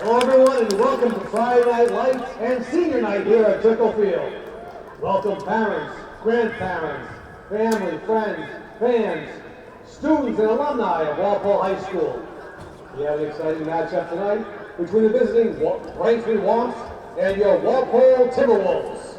Hello everyone and welcome to Friday Night Lights and Senior Night here at Tickle Field. Welcome parents, grandparents, family, friends, fans, students and alumni of Walpole High School. We have an exciting matchup tonight between the visiting Braintree Womps and your Walpole Timberwolves.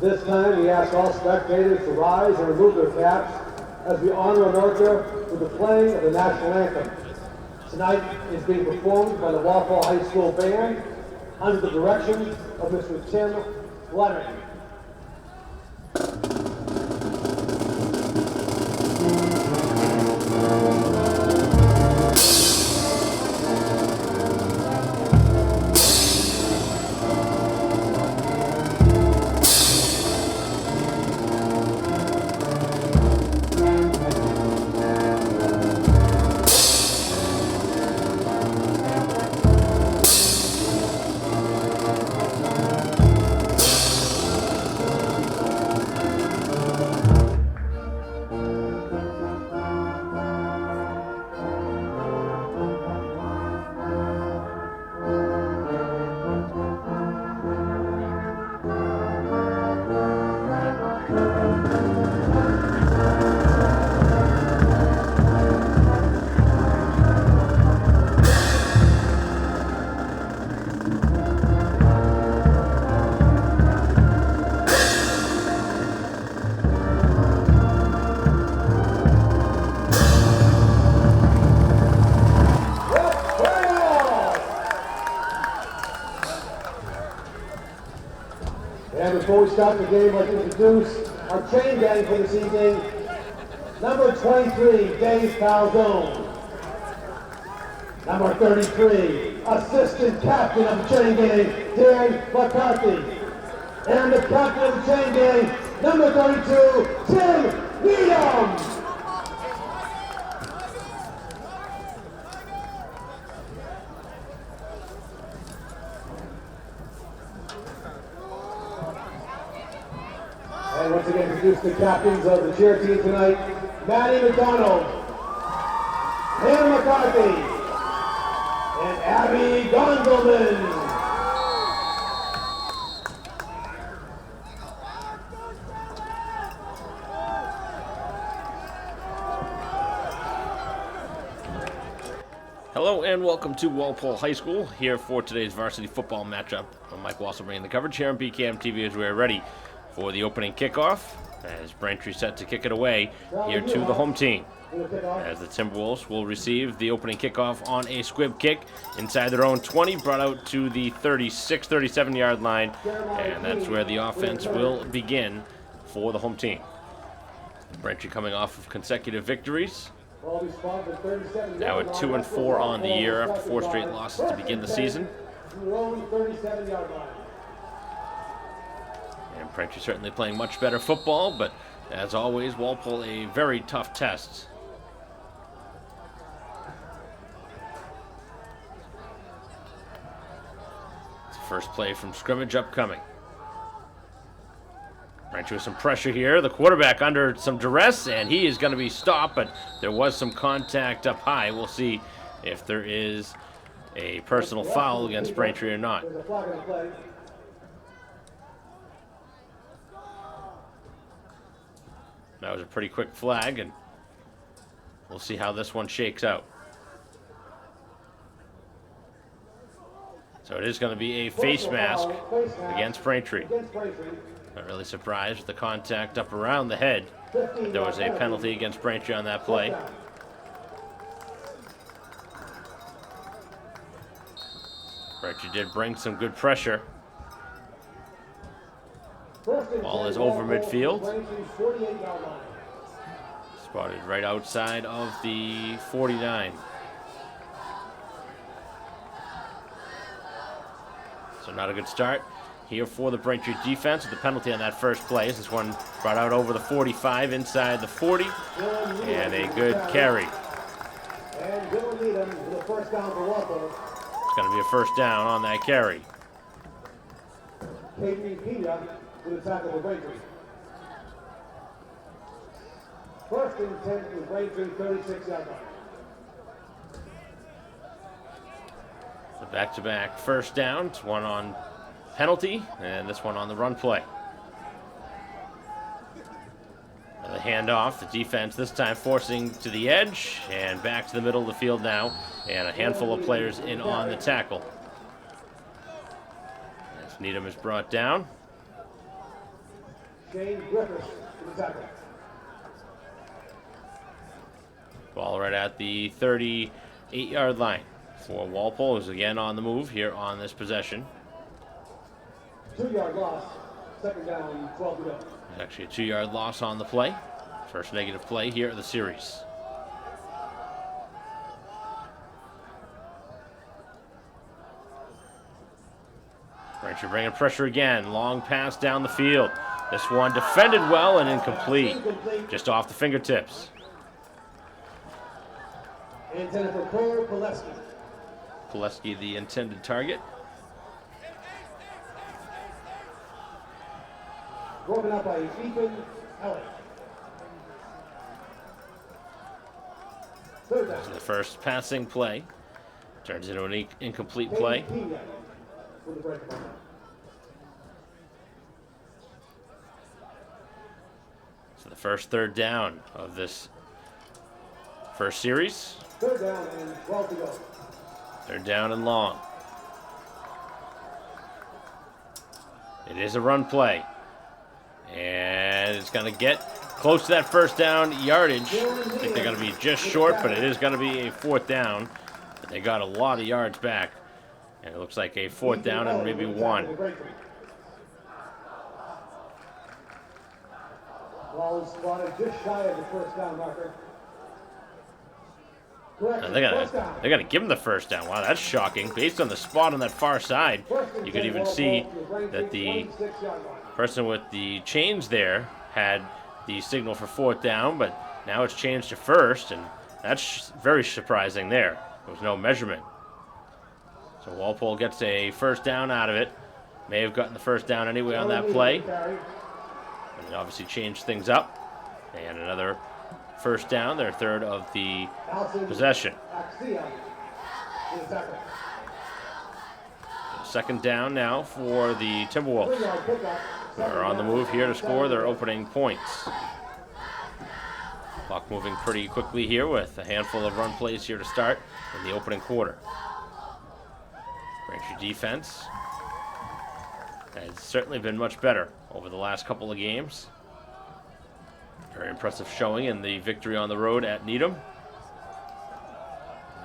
This time, we ask all spectators to rise and remove their caps as we honor America with the playing of the national anthem. Tonight is being performed by the Walpole High School Band under the direction of Mr. Tim Leonard. And before we start the game, I'd like to introduce our chain gang for this evening. Number 23, Dave Calzone. Number 33, assistant captain of the chain gang, Dan McCarthy. And the captain of the chain gang, number 32, Tim Needham. And once again, introduce the captains of the cheer team tonight, Maddie McDonald, Hannah McCarthy, and Abby Gondelman. Hello and welcome to Walpole High School, here for today's varsity football matchup. I'm Mike Wassel bringing the coverage here on BKM TV as we're ready for the opening kickoff, as Braintree set to kick it away here to the home team. As the Timberwolves will receive the opening kickoff on a squib kick inside their own 20, brought out to the 36, 37-yard line, and that's where the offense will begin for the home team. Braintree coming off of consecutive victories, now at 2-4 on the year after 4 straight losses to begin the season. And Braintree certainly playing much better football, but as always, Walpole a very tough test. It's the first play from scrimmage upcoming. Braintree with some pressure here. The quarterback under some duress, and he is going to be stopped, but there was some contact up high. We'll see if there is a personal foul against Braintree or not. That was a pretty quick flag, and we'll see how this one shakes out. So it is going to be a face mask against Braintree. Not really surprised with the contact up around the head. But there was a penalty against Braintree on that play. Braintree did bring some good pressure. Ball is over midfield. Spotted right outside of the 49. So not a good start here for the Braintree defense with the penalty on that first play. This one brought out over the 45 inside the 40. And a good carry. And Dylan Needham with a first down for Walpole. It's going to be a first down on that carry. Peyton Pena with a tackle for Braintree. First and 10 for Braintree, 36-yard line. So back-to-back first downs, one on penalty, and this one on the run play. The handoff, the defense this time forcing to the edge, and back to the middle of the field now, and a handful of players in on the tackle. As Needham is brought down. Shane Griffiths with the tackle. Ball right at the 38-yard line for Walpole, who's again on the move here on this possession. 2-yard loss, second down, 12 to go. There's actually a 2-yard loss on the play. First negative play here of the series. Braintree bringing pressure again. Long pass down the field. This one defended well and incomplete. Just off the fingertips. Intended for Cole Pileski. Pileski, the intended target. Broken up by Ethan Elliott. Third down. So the first passing play turns into an incomplete play. So the first third down of this first series. Third down and 12 to go. Third down and long. It is a run play. And it's going to get close to that first down yardage. I think they're going to be just short, but it is going to be a fourth down. But they got a lot of yards back. And it looks like a fourth down and maybe one. Ball is spotted just shy of the first down marker. And they're gonna give him the first down. Wow, that's shocking. Based on the spot on that far side, you could even see that the person with the chains there had the signal for fourth down, but now it's changed to first, and that's very surprising there. There was no measurement. So Walpole gets a first down out of it. May have gotten the first down anyway on that play. And it obviously changed things up. And another first down, their third of the possession. Second down now for the Timberwolves. They're on the move here to score their opening points. Clock moving pretty quickly here with a handful of run plays here to start in the opening quarter. Braintree defense has certainly been much better over the last couple of games. Very impressive showing in the victory on the road at Needham.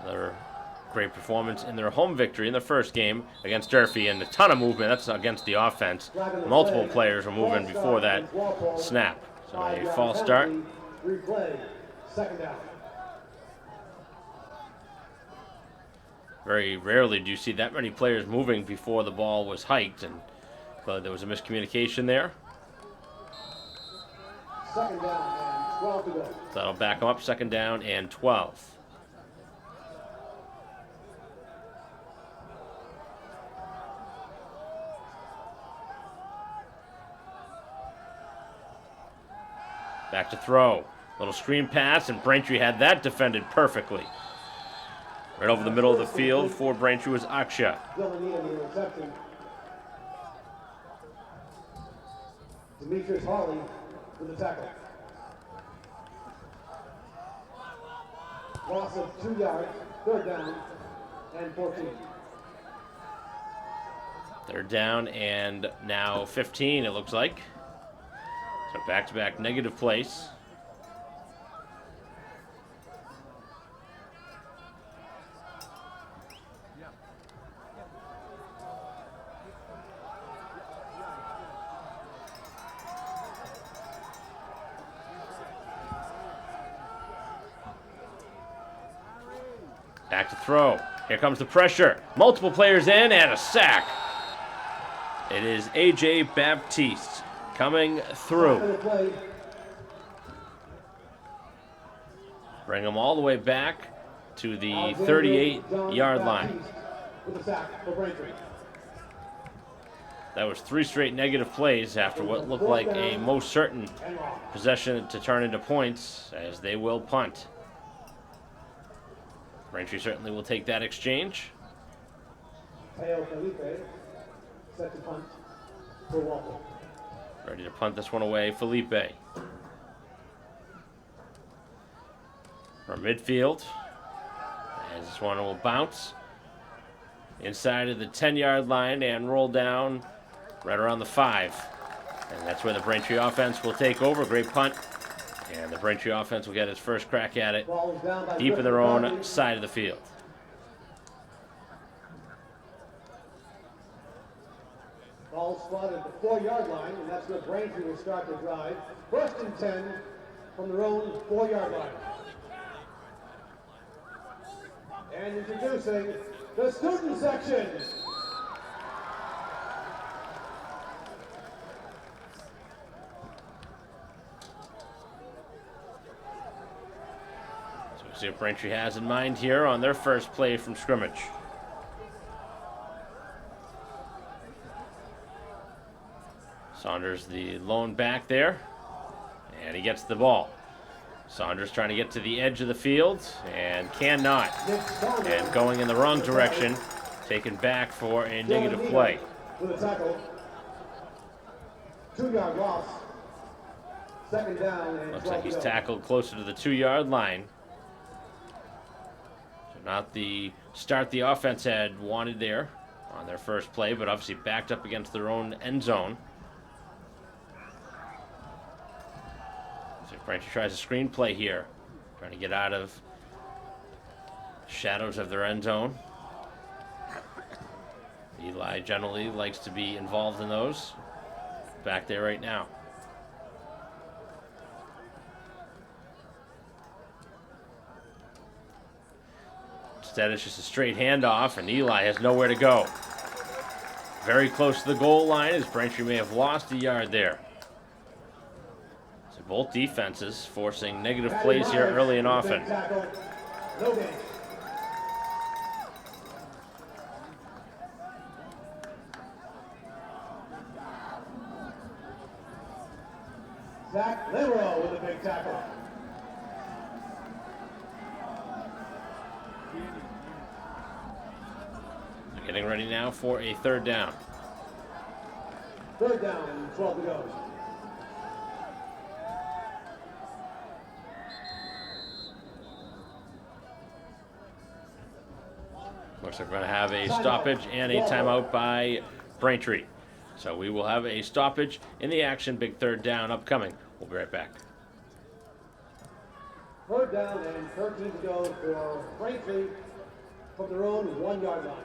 Another great performance in their home victory in the first game against Durfee, and a ton of movement. That's against the offense. Multiple players were moving before that snap. So a false start. Second down. Very rarely do you see that many players moving before the ball was hiked, and there was a miscommunication there. Second down and 12 to go. So that'll back them up. Second down and 12. Back to throw. Little screen pass, and Braintree had that defended perfectly. Right over the middle of the field for Braintree was Aksha. Demetrius Harley with the tackle. Loss of 2 yards, third down, and 14. Third down and now 15, it looks like. So back-to-back negative plays. Back to throw. Here comes the pressure. Multiple players in and a sack. It is A.J. Baptiste coming through. Bring him all the way back to the 38-yard line. That was 3 straight negative plays after what looked like a most certain possession to turn into points, as they will punt. Braintree certainly will take that exchange. Set to punt for Walpole. Ready to punt this one away, Felipe. From midfield, as this one will bounce inside of the 10-yard line and roll down right around the 5. And that's where the Braintree offense will take over. Great punt. And the Braintree offense will get its first crack at it deep in their own side of the field. Ball spotted at the 4-yard line, and that's where Braintree will start the drive. First and 10 from their own 4-yard line. And introducing the student section. So we'll see what Braintree has in mind here on their first play from scrimmage. Saunders, the lone back there, and he gets the ball. Saunders trying to get to the edge of the field and cannot. And going in the wrong direction, taken back for a negative play. With a tackle. 2-yard loss. Second down and Looks like he's tackled closer to the 2-yard line. So not the start the offense had wanted there on their first play, but obviously backed up against their own end zone. So Braintree tries a screen play here, trying to get out of shadows of their end zone. Eli generally likes to be involved in those. Back there right now. Instead, it's just a straight handoff, and Eli has nowhere to go. Very close to the goal line, as Braintree may have lost a yard there. So both defenses forcing negative plays here early and often. No gain. Zach Lero with a big tackle. Getting ready now for a third down. Third down, 12 to go. Looks like we're going to have a stoppage and a timeout by Braintree. So we will have a stoppage in the action. Big third down upcoming. We'll be right back. Third down and 13 to go for Braintree from their own 1-yard line.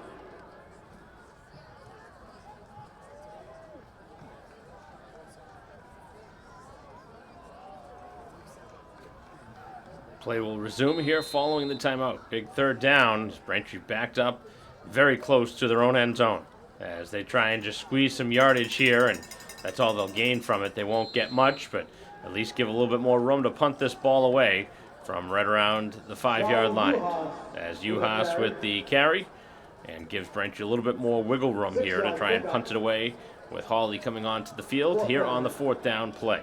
Play will resume here following the timeout. Big third down. Braintree backed up very close to their own end zone as they try and just squeeze some yardage here, and that's all they'll gain from it. They won't get much, but at least give a little bit more room to punt this ball away from right around the 5-yard line. As Uhas with the carry and gives Braintree a little bit more wiggle room here to try and punt it away, with Hawley coming onto the field here on the fourth down play.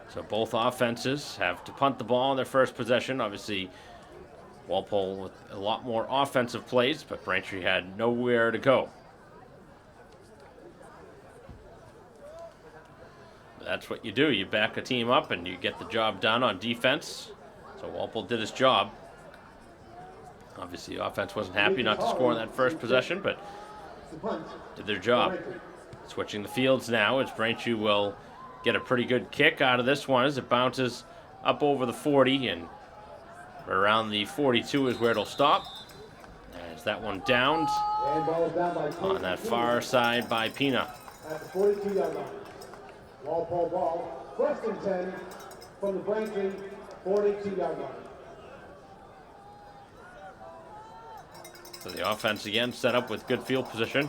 So both offenses have to punt the ball on their first possession. Obviously, Walpole with a lot more offensive plays, but Braintree had nowhere to go. That's what you do. You back a team up and you get the job done on defense. So Walpole did his job. Obviously, the offense wasn't happy not to score on that first possession, but did their job. Switching the fields now as Braintree will get a pretty good kick out of this one as it bounces up over the 40 and around the 42 is where it'll stop. As that one downed on that far side by Pina. At the 42-yard line. Walpole ball, 1st and 10 from the Braintree 42-yard line. So the offense again set up with good field position.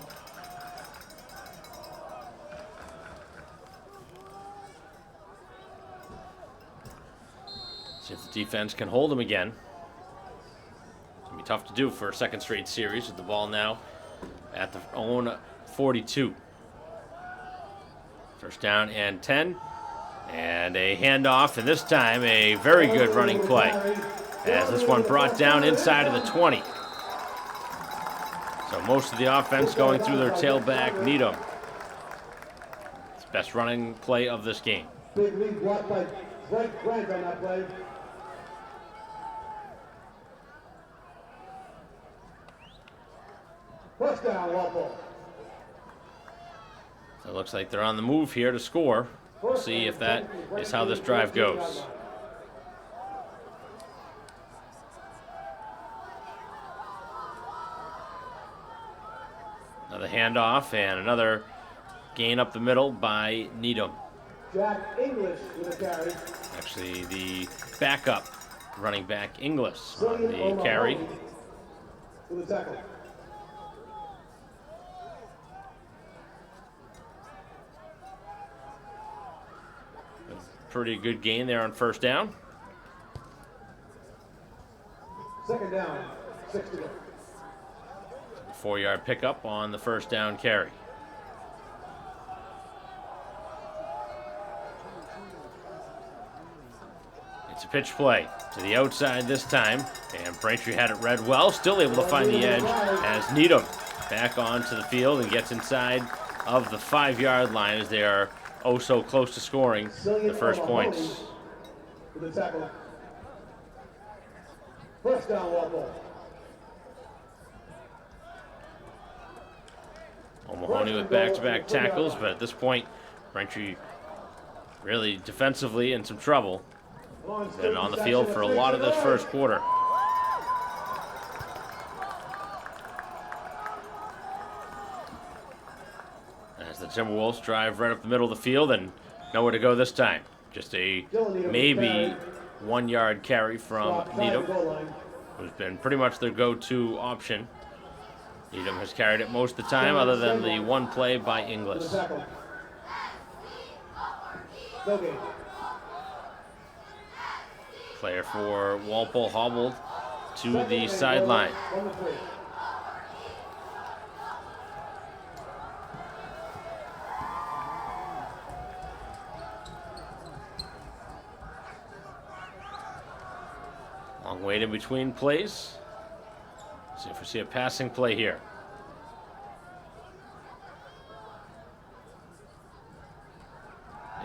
See if the defense can hold them again. It's going to be tough to do for a second straight series with the ball now at their own 42. First down and 10. And a handoff, and this time a very good running play. As this one brought down inside of the 20. So most of the offense going through their tailback, Needham. It's the best running play of this game. Big lead blocked by Grant on that play. First down, Walpole. So it looks like they're on the move here to score. We'll see if that is how this drive goes. Another handoff and another gain up the middle by Needham. Jack English with a carry. Actually, the backup running back Inglis on the carry. With a tackle. Pretty good gain there on first down. Second down, 6 to go. 4-yard pickup on the first down carry. It's a pitch play to the outside this time, and Braintree had it read well, still able to find the edge as Needham back onto the field and gets inside of the 5-yard line as they are oh so close to scoring the first points. With a tackle. First down, Walpole. O'Mahony with back-to-back tackles, but at this point, Braintree really defensively in some trouble. Been on the field for a lot of this first quarter. As the Timberwolves drive right up the middle of the field and nowhere to go this time. Just a maybe 1-yard carry from Needham, who's been pretty much their go-to option. Needham has carried it most of the time other than the one play by Inglis. Player for Walpole hobbled to the sideline. Long wait in between plays. See if we see a passing play here.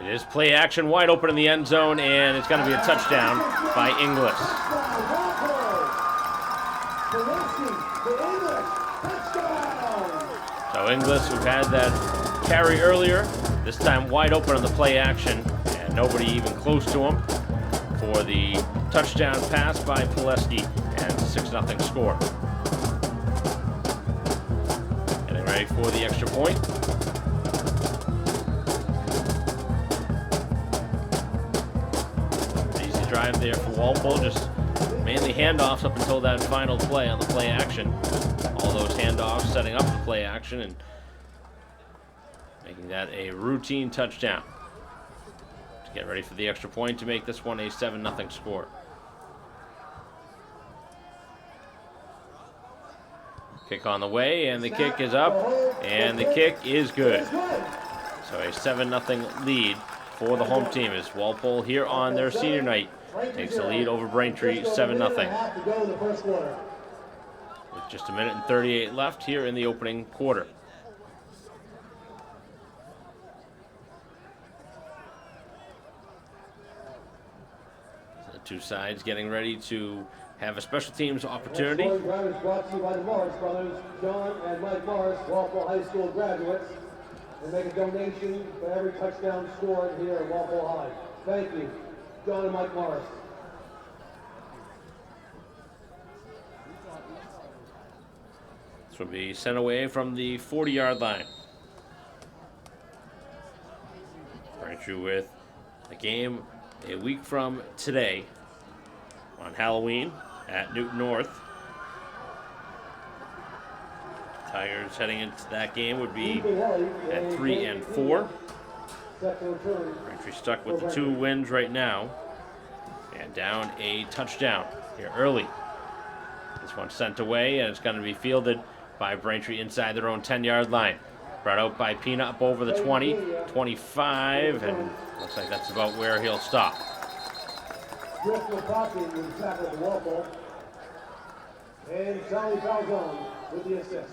It is play action, wide open in the end zone, and it's going to be a touchdown by Inglis. So Inglis, who had that carry earlier, this time wide open on the play action, and nobody even close to him for the touchdown pass by Pileski and 6-0 score. Getting ready for the extra point. Easy drive there for Walpole, just mainly handoffs up until that final play on the play action. All those handoffs setting up the play action and making that a routine touchdown. To get ready for the extra point to make this one a 7-0 score. Kick on the way, and the kick is up, and the kick is good. So a 7-0 lead for the home team as Walpole here on their senior night takes the lead over Braintree 7-0. With just a minute and 38 left here in the opening quarter. So the two sides getting ready to have a special teams opportunity. Scoring drive is brought to you by the Morris brothers, John and Mike Morris, Walpole High School graduates. They make a donation for every touchdown scored here at Walpole High. Thank you, John and Mike Morris. This will be sent away from the 40-yard line. Braintree with a game a week from today on Halloween at Newton North. Tigers heading into that game would be at 3-4. Braintree stuck with the 2 wins right now and down a touchdown here early. This one sent away, and it's going to be fielded by Braintree inside their own 10-yard line. Brought out by Pina up over the 20, 25, and looks like that's about where he'll stop. And Charlie Falzone with the assist.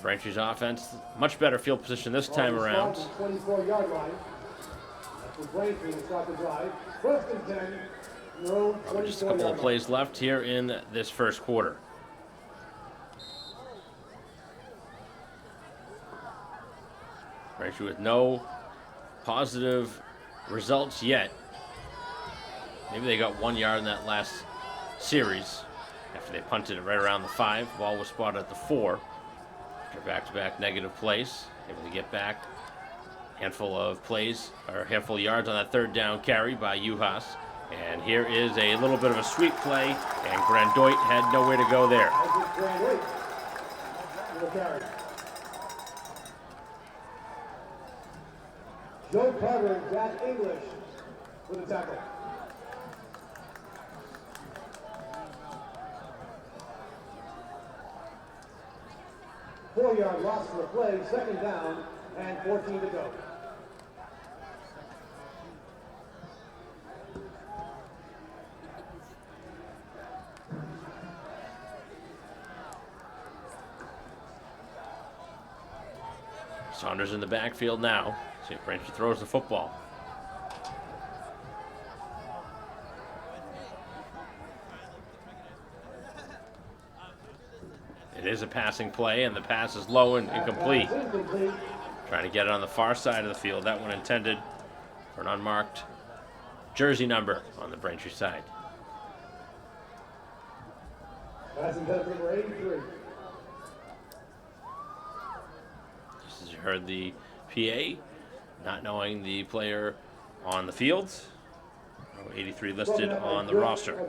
Braintree's offense, much better field position this time around. 24-yard line. That's Braintree will start the drive. First and 10. Just a couple of plays left here in this first quarter. Braintree with no positive results yet. Maybe they got 1 yard in that last series after they punted it right around the 5. Ball was spotted at the 4. After back-to-back negative plays, able to get back. Handful of plays, or a handful of yards on that 3rd down carry by Uhas. And here is a little bit of a sweep play, and Grandoit had nowhere to go there. Joe Carter and Jack English with the tackle. Four-yard loss for the play, 2nd down, and 14 to go. Saunders in the backfield now. See if Braintree throws the football. It is a passing play, and the pass is low and incomplete. Trying to get it on the far side of the field. That one intended for an unmarked jersey number on the Braintree side. Passing play number 83. Just as you heard the PA, not knowing the player on the field. 83 listed on the roster.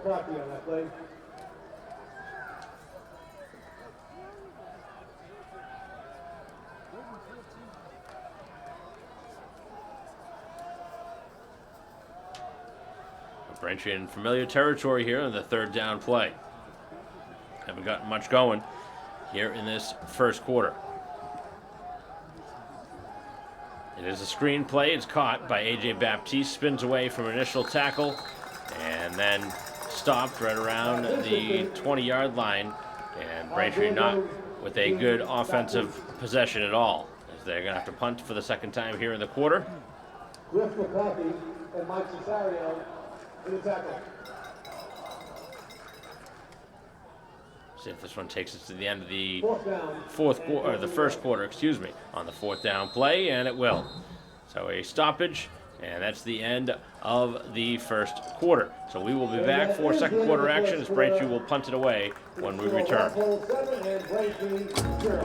Braintree in familiar territory here in the 3rd down play. Haven't gotten much going here in this first quarter. It is a screen play. It's caught by A.J. Baptiste, spins away from initial tackle, and then stopped right around the 20-yard line. And Braintree not with a good offensive possession at all, as they're going to have to punt for the 2nd time here in the quarter. Griff McCarthy and Mike Cesario in the tackle. See if this one takes us to the end of the 4th down. the first quarter, excuse me, on the 4th down play, and it will. So a stoppage, and that's the end of the first quarter. So we will be back for 2nd quarter action as Braintree will punt it away when we return. Walpole 7 and Braintree 0.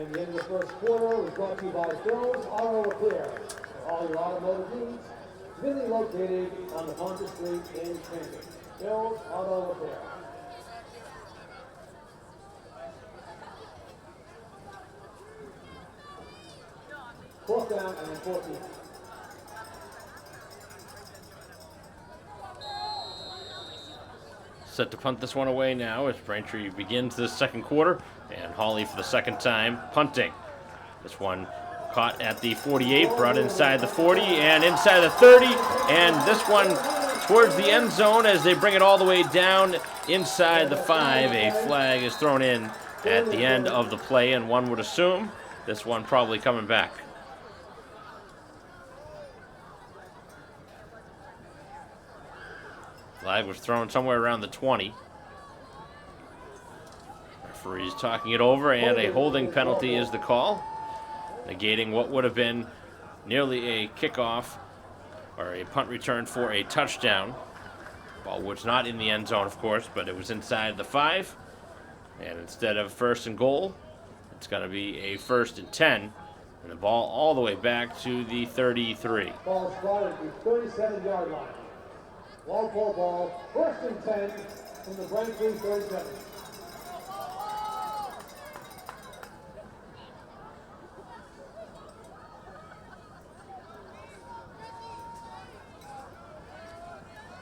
And the end of the first quarter was brought to you by Bill's Auto Repair. For all your automotive needs, conveniently located on the Ponce Street in Scranton. Bill's Auto Repair. 4th down and 14. Set to punt this one away now as Braintree begins this second quarter. And Hawley for the second time punting. This one caught at the 48, brought inside the 40 and inside the 30. And this one towards the end zone as they bring it all the way down inside the 5. A flag is thrown in at the end of the play, and one would assume this one probably coming back. Flag was thrown somewhere around the 20. Referee's talking it over, and a holding penalty is the call, negating what would have been nearly a kickoff or a punt return for a touchdown. Ball was not in the end zone, of course, but it was inside the 5. And instead of 1st and goal, it's going to be a 1st and 10. And the ball all the way back to the 33. Ball spotted at the 37-yard line. Walpole ball, 1st and 10 from the Braintree 37.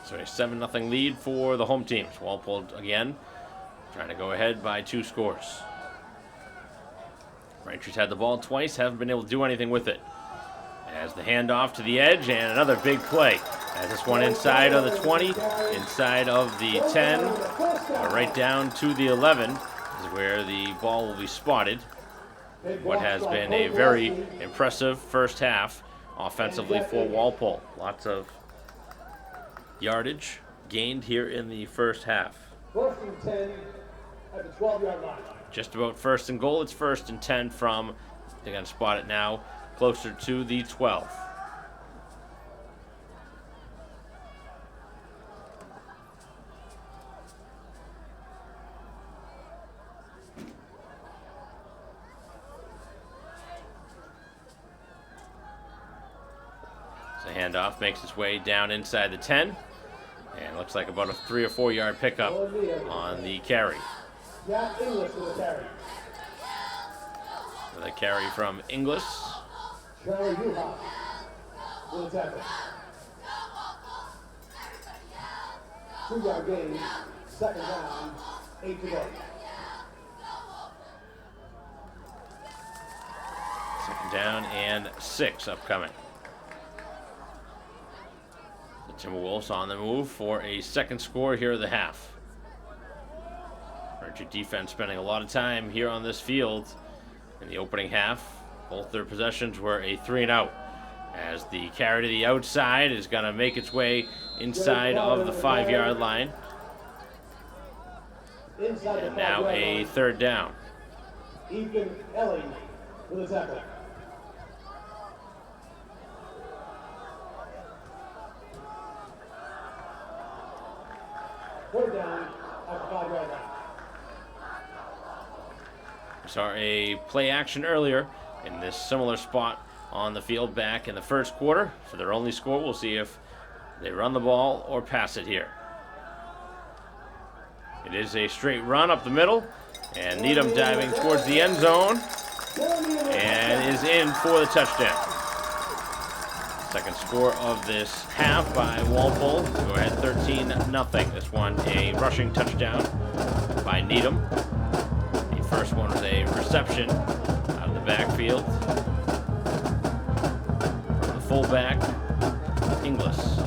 So a 7-0 lead for the home teams. Walpole again trying to go ahead by 2 scores. Braintree's had the ball twice, haven't been able to do anything with it. As the handoff to the edge, and another big play. As this one inside of the 20, inside of the 10, right down to the 11 is where the ball will be spotted. What has been a very impressive first half offensively for Walpole. Lots of yardage gained here in the first half. 1st and 10 at the 12-yard line. Just about 1st and goal. It's 1st and 10 from, they're going to spot it now, closer to the 12. So handoff makes its way down inside the 10. And looks like about a 3 or 4 yard pickup on the carry. Jack Inglis with the carry. The carry from Inglis. Charlie Yuha with the tackle. 2-yard gain, 2nd down, 8 to go. Second down and 6 upcoming. The Timberwolves on the move for a second score here of the half. Braintree defense spending a lot of time here on this field in the opening half. Both their possessions were a 3-and-out. As the carry to the outside is going to make its way inside of the 5-yard line. And now a 3rd down. Ethan Elling with the tackle. Third down at the 5-yard line. We saw a play action earlier in this similar spot on the field back in the first quarter. For their only score, we'll see if they run the ball or pass it here. It is a straight run up the middle, and Needham diving towards the end zone and is in for the touchdown. Second score of this half by Walpole. Go ahead 13-0. This one a rushing touchdown by Needham. The first one was a reception out of the backfield from the fullback, Inglis.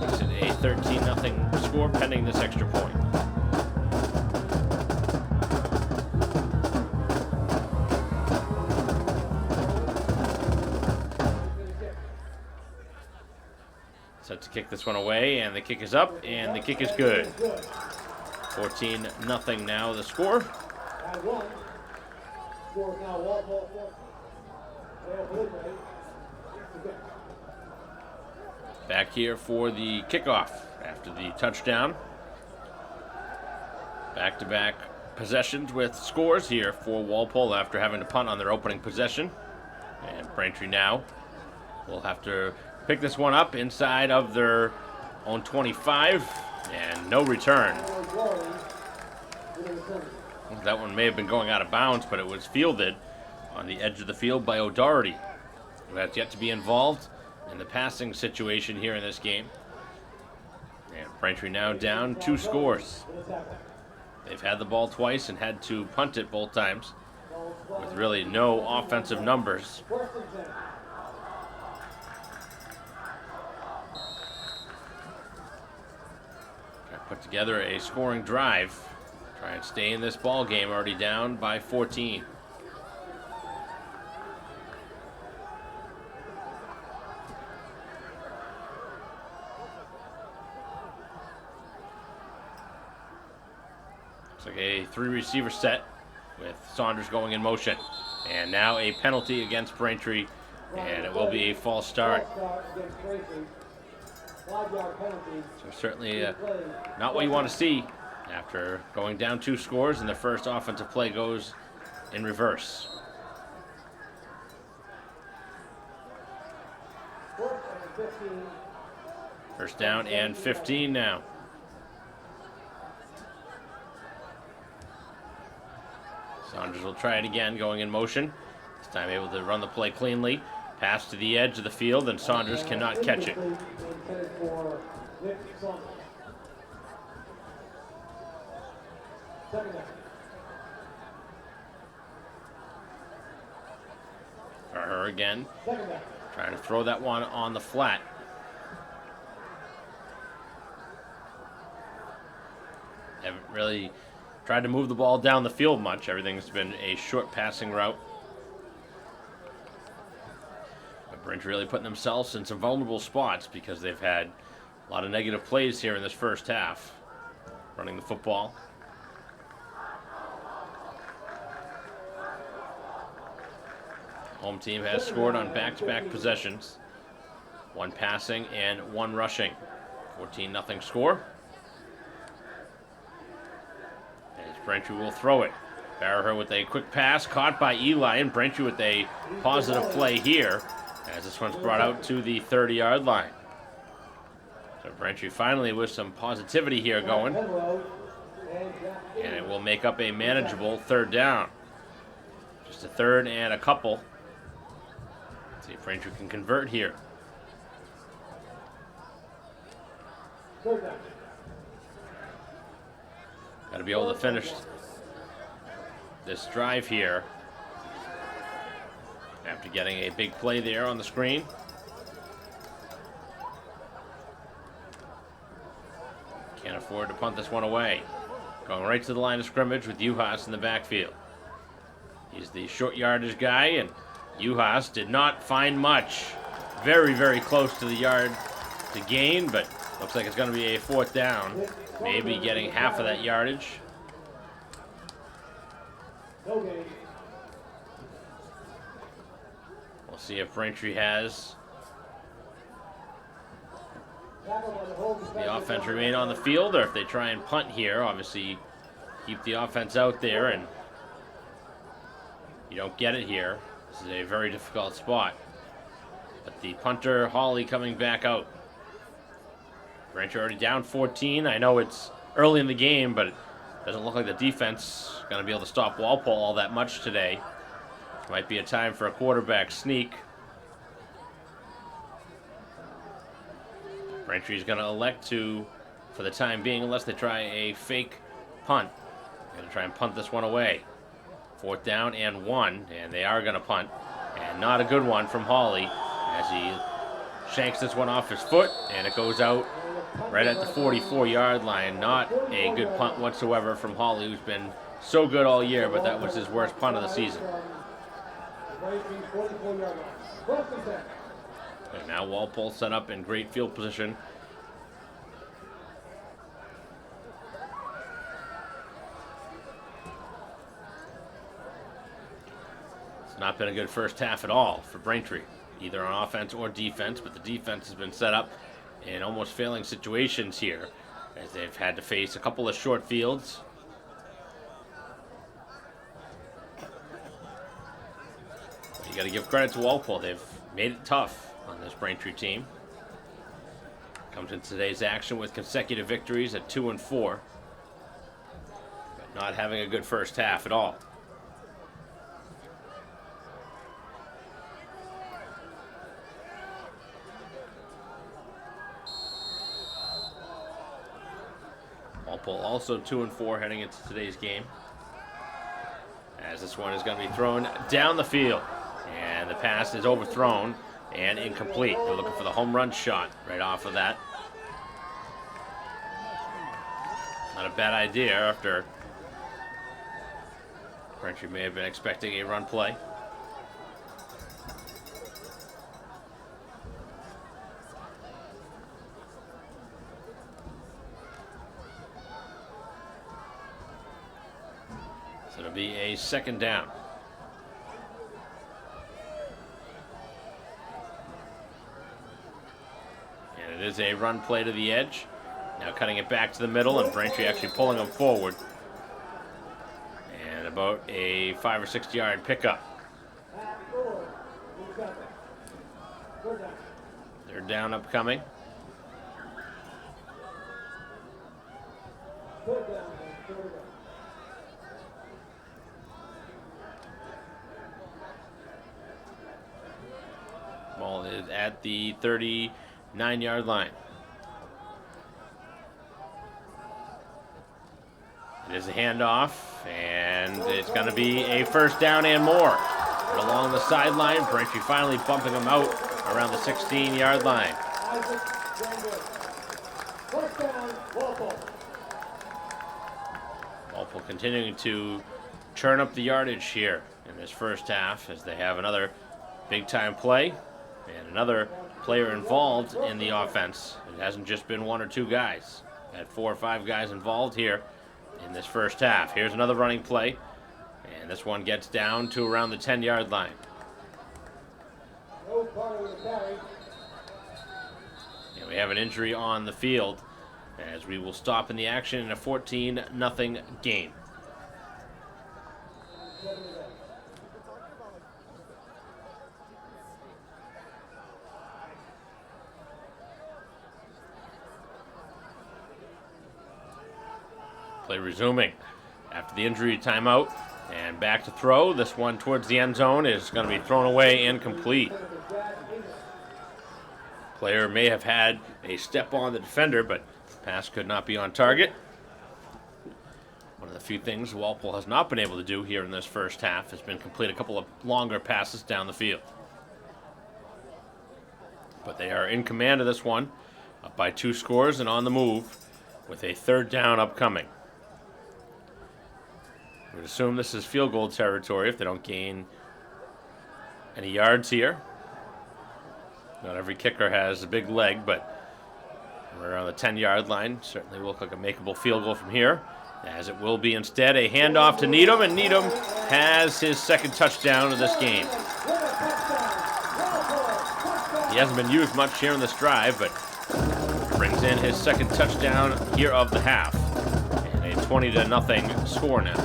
Makes it a 13-0 score pending this extra point. Set to kick this one away, and the kick is up, and the kick is good. 14-0 now the score. Back here for the kickoff after the touchdown. Back-to-back possessions with scores here for Walpole after having to punt on their opening possession. And Braintree now will have to pick this one up inside of their own 25, and no return. That one may have been going out of bounds, but it was fielded on the edge of the field by O'Doherty, who has yet to be involved in the passing situation here in this game. And Braintree now down 2 scores. They've had the ball twice and had to punt it both times, with really no offensive numbers. Try to put together a scoring drive. Try and stay in this ball game, already down by 14. Looks like a 3-receiver set with Saunders going in motion. And now a penalty against Braintree, and it will be a false start. So certainly not what you want to see after going down 2 scores, and the first offensive play goes in reverse. First down and 15 now. Saunders will try it again, going in motion. This time able to run the play cleanly. Pass to the edge of the field, and Saunders cannot catch it. For her again, trying to throw that one on the flat. Haven't really tried to move the ball down the field much. Everything's been a short passing route. But Braintree really putting themselves in some vulnerable spots because they've had a lot of negative plays here in this first half, running the football. Home team has scored on back-to-back possessions. 1 passing and 1 rushing. 14-0 score. As Braintree will throw it. Barrow with a quick pass, caught by Eli, and Braintree with a positive play here, as this one's brought out to the 30-yard line. So Braintree finally with some positivity here going, and it will make up a manageable 3rd down. Just a 3rd and a couple. Let's see if Braintree can convert here. Got to be able to finish this drive here after getting a big play there on the screen. Can't afford to punt this one away. Going right to the line of scrimmage with Uhas in the backfield. He's the short yardage guy, and Uhas did not find much. Very, very close to the yard to gain, but looks like it's going to be a 4th down. Maybe getting half of that yardage. We'll see if Braintree has the offense remain on the field, or if they try and punt here. Obviously, keep the offense out there, and you don't get it here. This is a very difficult spot. But the punter, Hawley, coming back out. Braintree already down 14. I know it's early in the game, but it doesn't look like the defense is going to be able to stop Walpole all that much today. Might be a time for a quarterback sneak. Braintree is going to elect to, for the time being, unless they try a fake punt, going to try and punt this one away. 4th down and 1, and they are going to punt. And not a good one from Hawley as he shanks this one off his foot, and it goes out right at the 44-yard line. Not a good punt whatsoever from Hawley, who's been so good all year, but that was his worst punt of the season. And now Walpole set up in great field position. It's not been a good first half at all for Braintree, either on offense or defense, but the defense has been set up in almost failing situations here, as they've had to face a couple of short fields. You got to give credit to Walpole. They've made it tough on this Braintree team. Comes in today's action with consecutive victories at 2-4, but not having a good first half at all. Walpole also 2-4 heading into today's game. As this one is going to be thrown down the field. And the pass is overthrown and incomplete. They're looking for the home run shot right off of that. Not a bad idea after Braintree may have been expecting a run play. So it'll be a second down. And it is a run play to the edge. Now cutting it back to the middle, and Braintree actually pulling them forward. And about a 5 or 6 yard pickup. They're down upcoming. Ball is at the 39-yard line. It is a handoff, and it's going to be a first down and more. And along the sideline, Braintree finally bumping them out around the 16-yard line. First down, Walpole. Walpole continuing to churn up the yardage here in this first half as they have another big-time play and another player involved in the offense. It hasn't just been one or two guys. Had 4 or 5 guys involved here in this first half. Here's another running play, and this one gets down to around the 10-yard line. No part of the carry. And we have an injury on the field as we will stop in the action in a 14-0 game. Play resuming after the injury timeout, and back to throw. This one towards the end zone is going to be thrown away incomplete. Player may have had a step on the defender, but pass could not be on target. One of the few things Walpole has not been able to do here in this first half has been complete a couple of longer passes down the field. But they are in command of this one, up by 2 scores and on the move with a third down upcoming. We would assume this is field goal territory if they don't gain any yards here. Not every kicker has a big leg, but we're on the 10-yard line. Certainly will look like a makeable field goal from here, as it will be instead a handoff to Needham, and Needham has his second touchdown of this game. He hasn't been used much here in this drive, but brings in his second touchdown here of the half, and a 20-0 score now.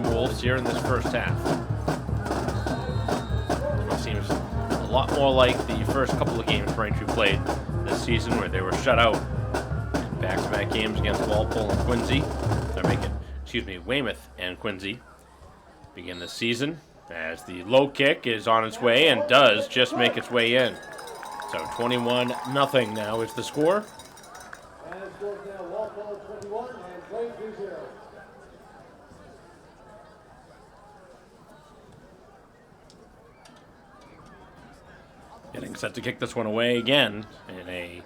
Wolves here in this first half. It seems a lot more like the first couple of games Braintree played this season, where they were shut out in back-to-back games against Walpole and Quincy. Weymouth and Quincy begin the season, as the low kick is on its way and does just make its way in. So 21-0 now is the score. And it scores now Walpole 21 and Braintree 0. Getting set to kick this one away again in a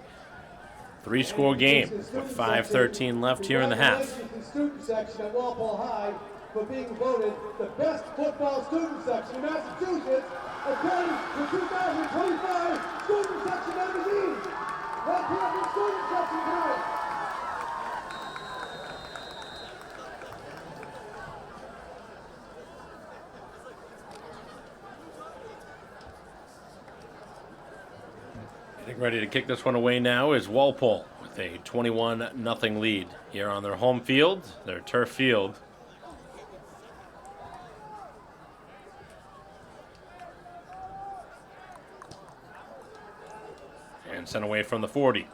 3-score game with 5:13 left here in the half. Congratulations to the student section at Walpole High for being voted the best football student section in Massachusetts according to 2025 Student Section magazine. Let's hear it from student section tonight. Getting ready to kick this one away now is Walpole with a 21-0 lead here on their home field, their turf field. And sent away from the 40.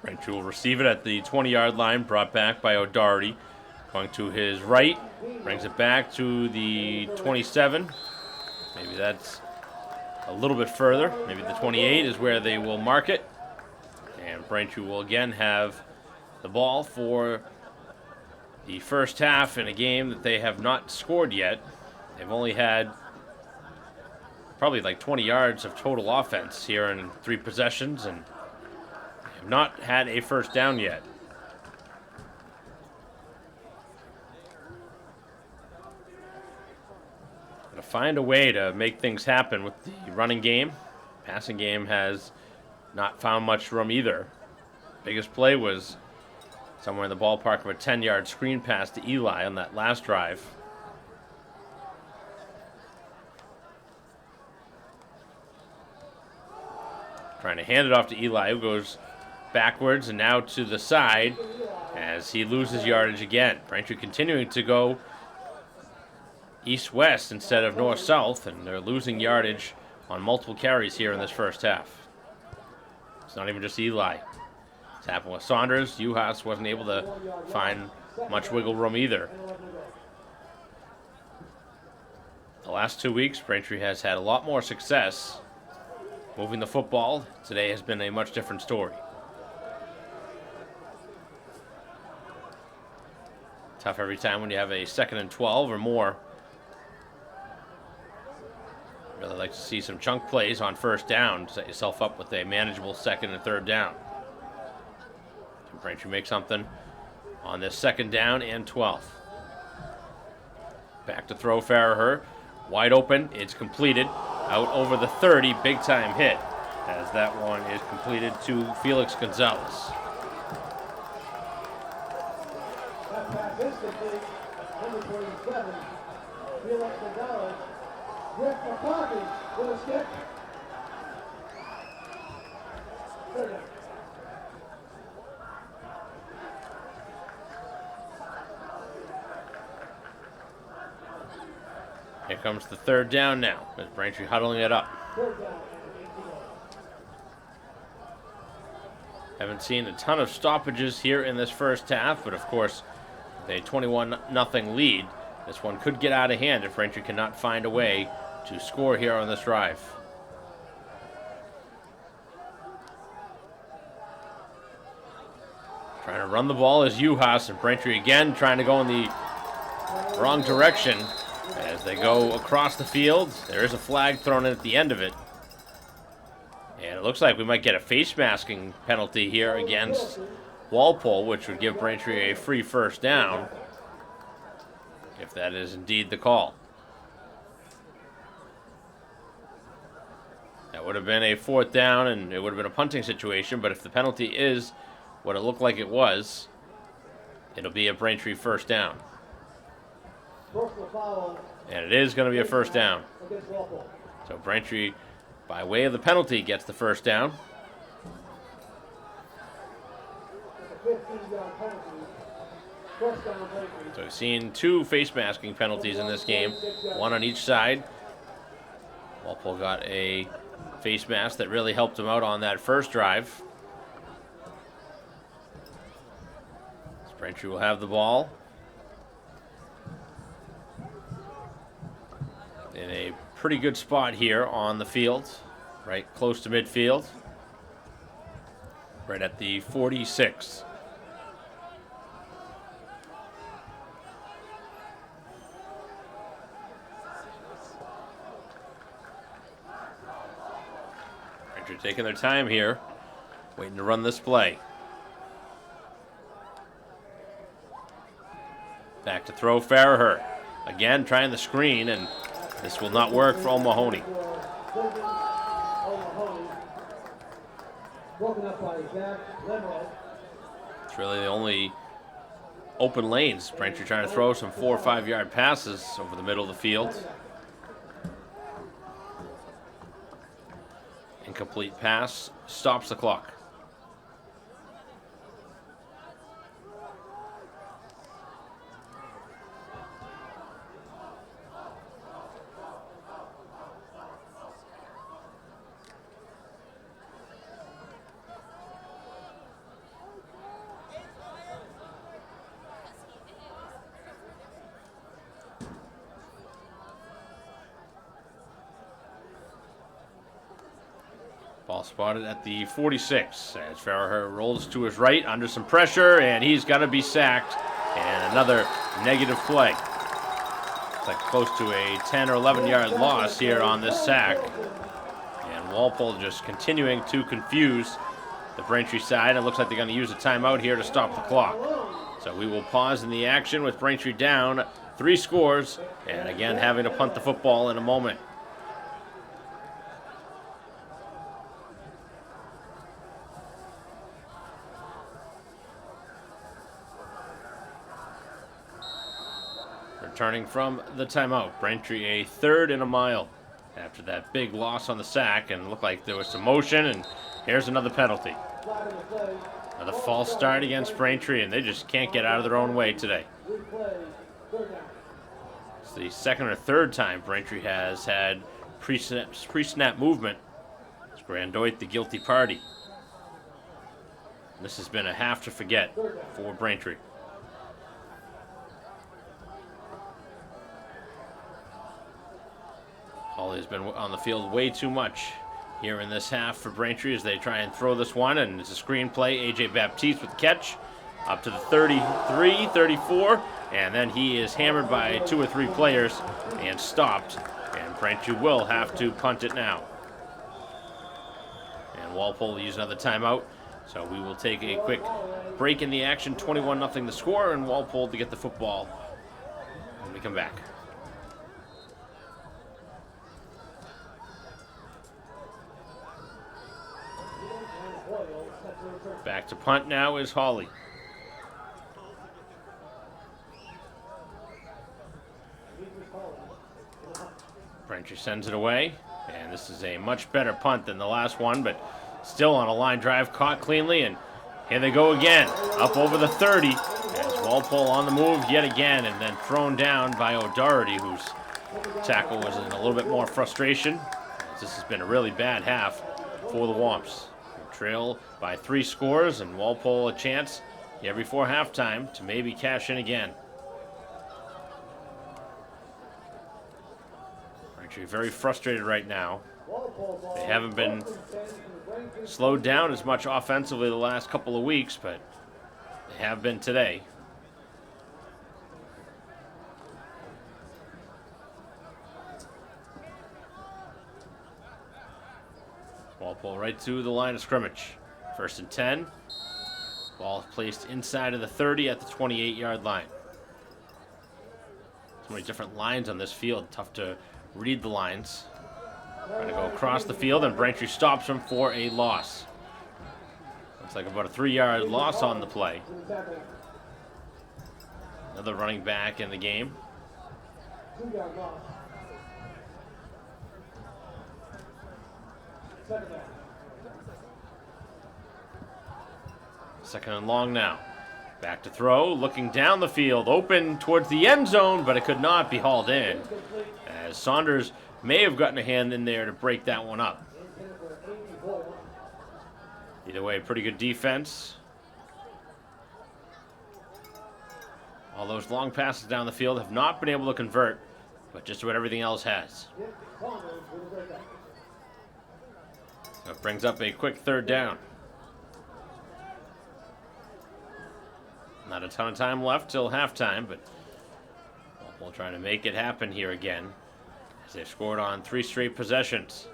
Braintree will receive it at the 20-yard line, brought back by O'Doherty. Going to his right, brings it back to the 27. Maybe that's a little bit further. Maybe the 28 is where they will mark it. And Braintree will again have the ball for the first half in a game that they have not scored yet. They've only had probably like 20 yards of total offense here in 3 possessions and have not had a first down yet. Gonna find a way to make things happen with the running game. Passing game has not found much room either. Biggest play was somewhere in the ballpark of a 10-yard screen pass to Eli on that last drive. Trying to hand it off to Eli, who goes backwards and now to the side as he loses yardage again. Braintree continuing to go east-west instead of north-south, and they're losing yardage on multiple carries here in this first half. It's not even just Eli. It's happened with Saunders. Uhas wasn't able to find much wiggle room either. The last 2 weeks, Braintree has had a lot more success moving the football. Today has been a much different story. Tough every time when you have a 2nd and 12 or more. Really like to see some chunk plays on first down to set yourself up with a manageable 2nd and 3rd down. Can Braintree make something on this 2nd down and 12? Back to throw Farraher. Wide open. It's completed. Out over the 30. Big time hit as that one is completed to Felix Gonzalez. That pass is complete. Number 27, Felix Gonzalez. Rick McCarthy with a skip. Third down. Here comes the 3rd down now as Braintree huddling it up. Third down. Haven't seen a ton of stoppages here in this first half, but of course, with a 21-0 lead, this one could get out of hand if Braintree cannot find a way to score here on this drive. Trying to run the ball is Uhas, and Braintree again trying to go in the wrong direction as they go across the field. There is a flag thrown in at the end of it. And it looks like we might get a face masking penalty here against Walpole, which would give Braintree a free first down, if that is indeed the call. That would have been a 4th down, and it would have been a punting situation, but if the penalty is what it looked like it was, it'll be a Braintree first down. And it is going to be a first down. So Braintree, by way of the penalty, gets the first down. So we've seen 2 face masking penalties in this game, one on each side. Walpole got a face mask that really helped him out on that first drive. Braintree will have the ball in a pretty good spot here on the field, right close to midfield, right at the 46. Braintree taking their time here, waiting to run this play. Back to throw Farraher. Again, trying the screen, and this will not work for O'Mahony. It's really the only open lanes. Braintree trying to throw some 4 or 5 yard passes over the middle of the field. Incomplete pass stops the clock. Ball spotted at the 46 as Farrah rolls to his right under some pressure, and he's going to be sacked. And another negative play. It's like close to a 10 or 11-yard loss here on this sack. And Walpole just continuing to confuse the Braintree side. It looks like they're going to use a timeout here to stop the clock. So we will pause in the action with Braintree down 3 scores, and again having to punt the football in a moment. Returning from the timeout, Braintree a 3rd and a mile after that big loss on the sack, and it looked like there was some motion, and here's another penalty. Another false start against Braintree, and they just can't get out of their own way today. It's the 2nd or 3rd time Braintree has had pre-snap movement. It's Grandoit the guilty party. This has been a have to forget for Braintree. Hawley has been on the field way too much here in this half for Braintree as they try and throw this one, and it's a screen play. A.J. Baptiste with the catch up to the 33, 34, and then he is hammered by 2 or 3 players and stopped, and Braintree will have to punt it now. And Walpole will use another timeout, so we will take a quick break in the action. 21-0 the score, and Walpole to get the football when we come back. Back to punt now is Hawley. Braintree sends it away, and this is a much better punt than the last one, but still on a line drive, caught cleanly, and here they go again, up over the 30, as Walpole on the move yet again, and then thrown down by O'Doherty, whose tackle was in a little bit more frustration. This has been a really bad half for the Womps. Trail by 3 scores, and Walpole a chance here before halftime to maybe cash in again. Braintree very frustrated right now. They haven't been slowed down as much offensively the last couple of weeks, but they have been today. Walpole right to the line of scrimmage. 1st and 10. Ball placed inside of the 30 at the 28-yard line. So many different lines on this field. Tough to read the lines. Trying to go across the field, and Braintree stops him for a loss. Looks like about a 3-yard loss on the play. Another running back in the game. 2-yard loss. 2nd and long now. Back to throw, looking down the field, open towards the end zone, but it could not be hauled in, as Saunders may have gotten a hand in there to break that one up. Either way, pretty good defense. All those long passes down the field have not been able to convert, but just about everything else has. So it brings up a quick 3rd down. Not a ton of time left till halftime, but Walpole trying to make it happen here again, as they've scored on 3 straight possessions.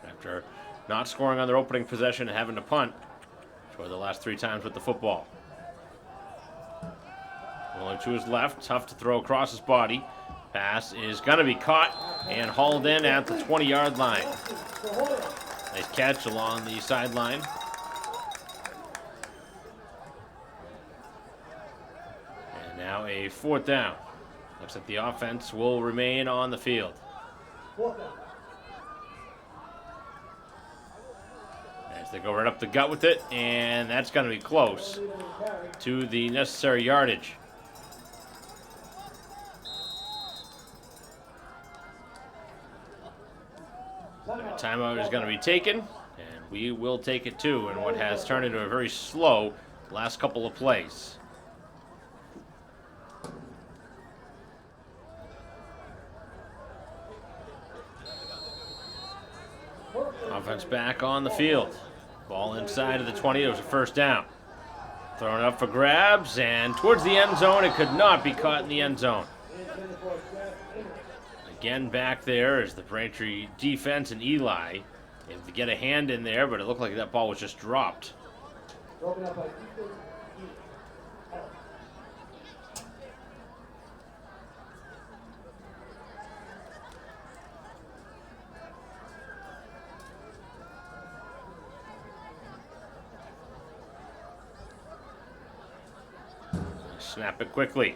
After not scoring on their opening possession and having to punt, scored the last 3 times with the football. Only to his left, tough to throw across his body. Pass is going to be caught and hauled in at the 20-yard line. Nice catch along the sideline. And now a 4th down. Looks like the offense will remain on the field. As they go right up the gut with it, and that's going to be close to the necessary yardage. A timeout is going to be taken, and we will take it too in what has turned into a very slow last couple of plays. Offense back on the field. Ball inside of the 20. It was a first down. Thrown up for grabs and towards the end zone. It could not be caught in the end zone. Again back there is the Braintree defense and Eli. Able to get a hand in there, but it looked like that ball was just dropped. Snap it quickly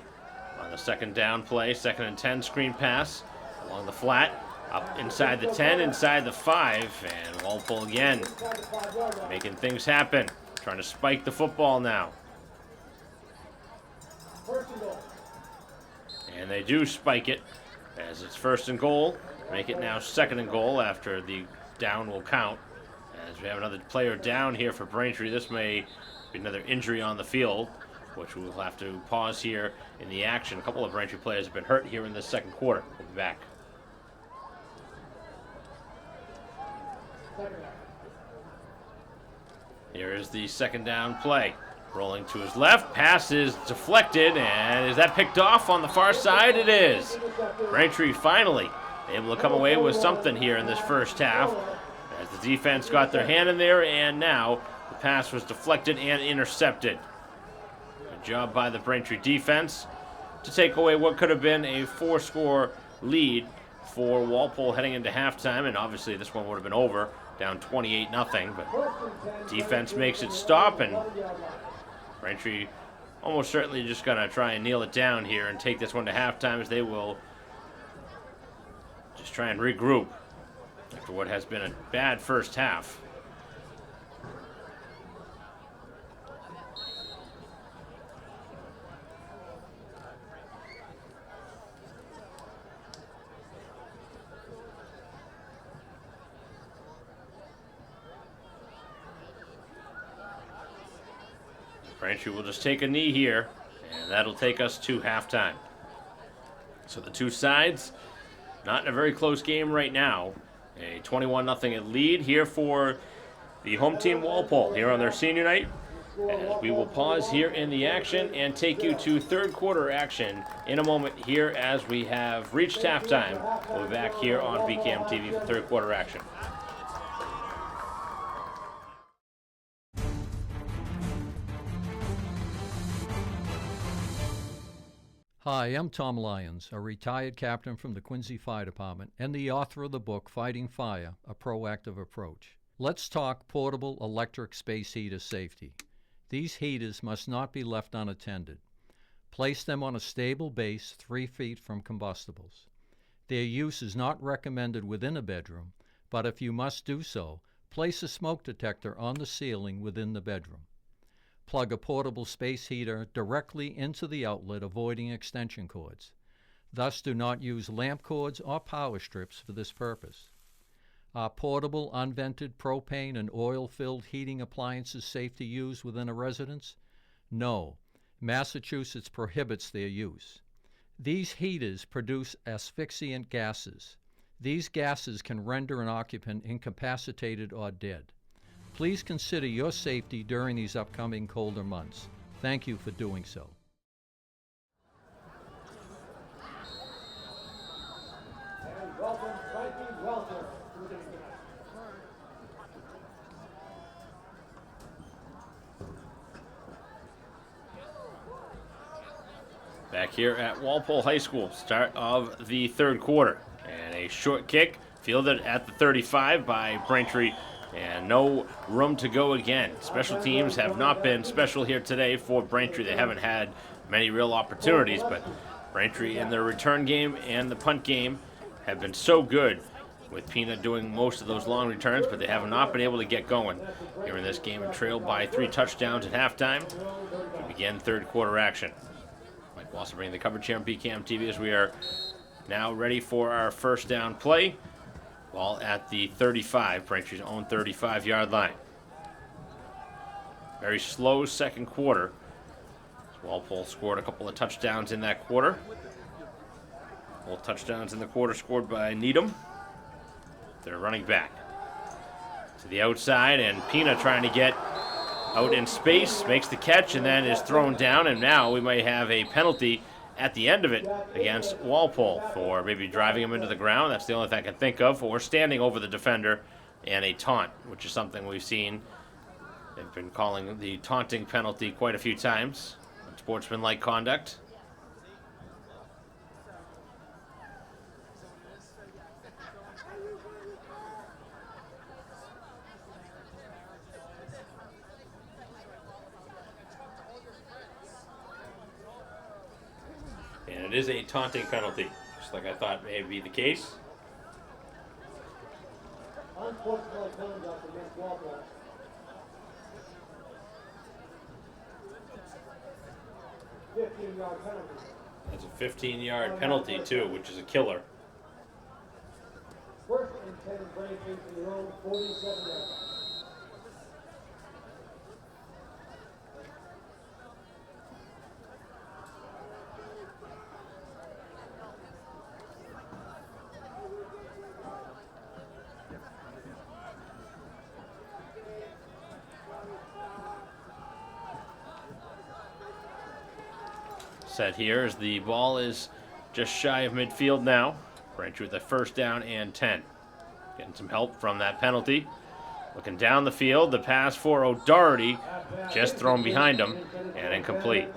on the second down play, 2nd and 10 screen pass along the flat, up inside the 10, inside the 5, and Walpole again making things happen, trying to spike the football now. And they do spike it as it's 1st and goal, make it now 2nd and goal after the down will count. As we have another player down here for Braintree, this may be another injury on the field, which we will have to pause here in the action. A couple of Braintree players have been hurt here in the 2nd quarter. We'll be back. Here is the 2nd down play. Rolling to his left, pass is deflected, and is that picked off on the far side? It is. Braintree finally able to come away with something here in this first half, as the defense got their hand in there, and now the pass was deflected and intercepted. Job by the Braintree defense to take away what could have been a 4-score lead for Walpole heading into halftime, and obviously this one would have been over, down 28-0, but defense makes it stop, and Braintree almost certainly just going to try and kneel it down here and take this one to halftime, as they will just try and regroup after what has been a bad first half. Braintree will just take a knee here, and that'll take us to halftime. So the two sides, not in a very close game right now. A 21-0 lead here for the home team Walpole here on their senior night. As we will pause here in the action and take you to 3rd quarter action in a moment here as we have reached halftime. We'll be back here on BCAM TV for 3rd quarter action. Hi, I'm Tom Lyons, a retired captain from the Quincy Fire Department and the author of the book Fighting Fire, A Proactive Approach. Let's talk portable electric space heater safety. These heaters must not be left unattended. Place them on a stable base 3 feet from combustibles. Their use is not recommended within a bedroom, but if you must do so, place a smoke detector on the ceiling within the bedroom. Plug a portable space heater directly into the outlet, avoiding extension cords. Thus, do not use lamp cords or power strips for this purpose. Are portable, unvented propane and oil-filled heating appliances safe to use within a residence? No. Massachusetts prohibits their use. These heaters produce asphyxiant gases. These gases can render an occupant incapacitated or dead. Please consider your safety during these upcoming colder months. Thank you for doing so. And welcome, Frankie Welter, to the game tonight. Back here at Walpole High School, start of the 3rd quarter. And a short kick fielded at the 35 by Braintree. And no room to go again. Special teams have not been special here today for Braintree. They haven't had many real opportunities, but Braintree in their return game and the punt game have been so good, with Peanut doing most of those long returns, but they have not been able to get going here in this game and trailed by 3 touchdowns at halftime. We begin 3rd quarter action. Mike Walser bringing the coverage here on BCAM TV as we are now ready for our first down play. Ball at the 35, Braintree's own 35-yard line. Very slow 2nd quarter. Walpole scored a couple of touchdowns in that quarter. Both touchdowns in the quarter scored by Needham, their running back. To the outside, and Pina trying to get out in space, makes the catch, and then is thrown down, and now we might have a penalty at the end of it against Walpole for maybe driving him into the ground. That's the only thing I can think of, or standing over the defender, and a taunt, which is something we've seen. They've been calling the taunting penalty quite a few times. Sportsmanlike conduct. And it is a taunting penalty, just like I thought may be the case. Unsportsmanlike conduct against Walpole. Penalty. That's a 15-yard penalty, too, which is a killer. First and 10, Braintree to their own 47 yards. Set here as the ball is just shy of midfield now. Braintree with a first down and 10. Getting some help from that penalty. Looking down the field, the pass for O'Doherty, just thrown behind him and incomplete.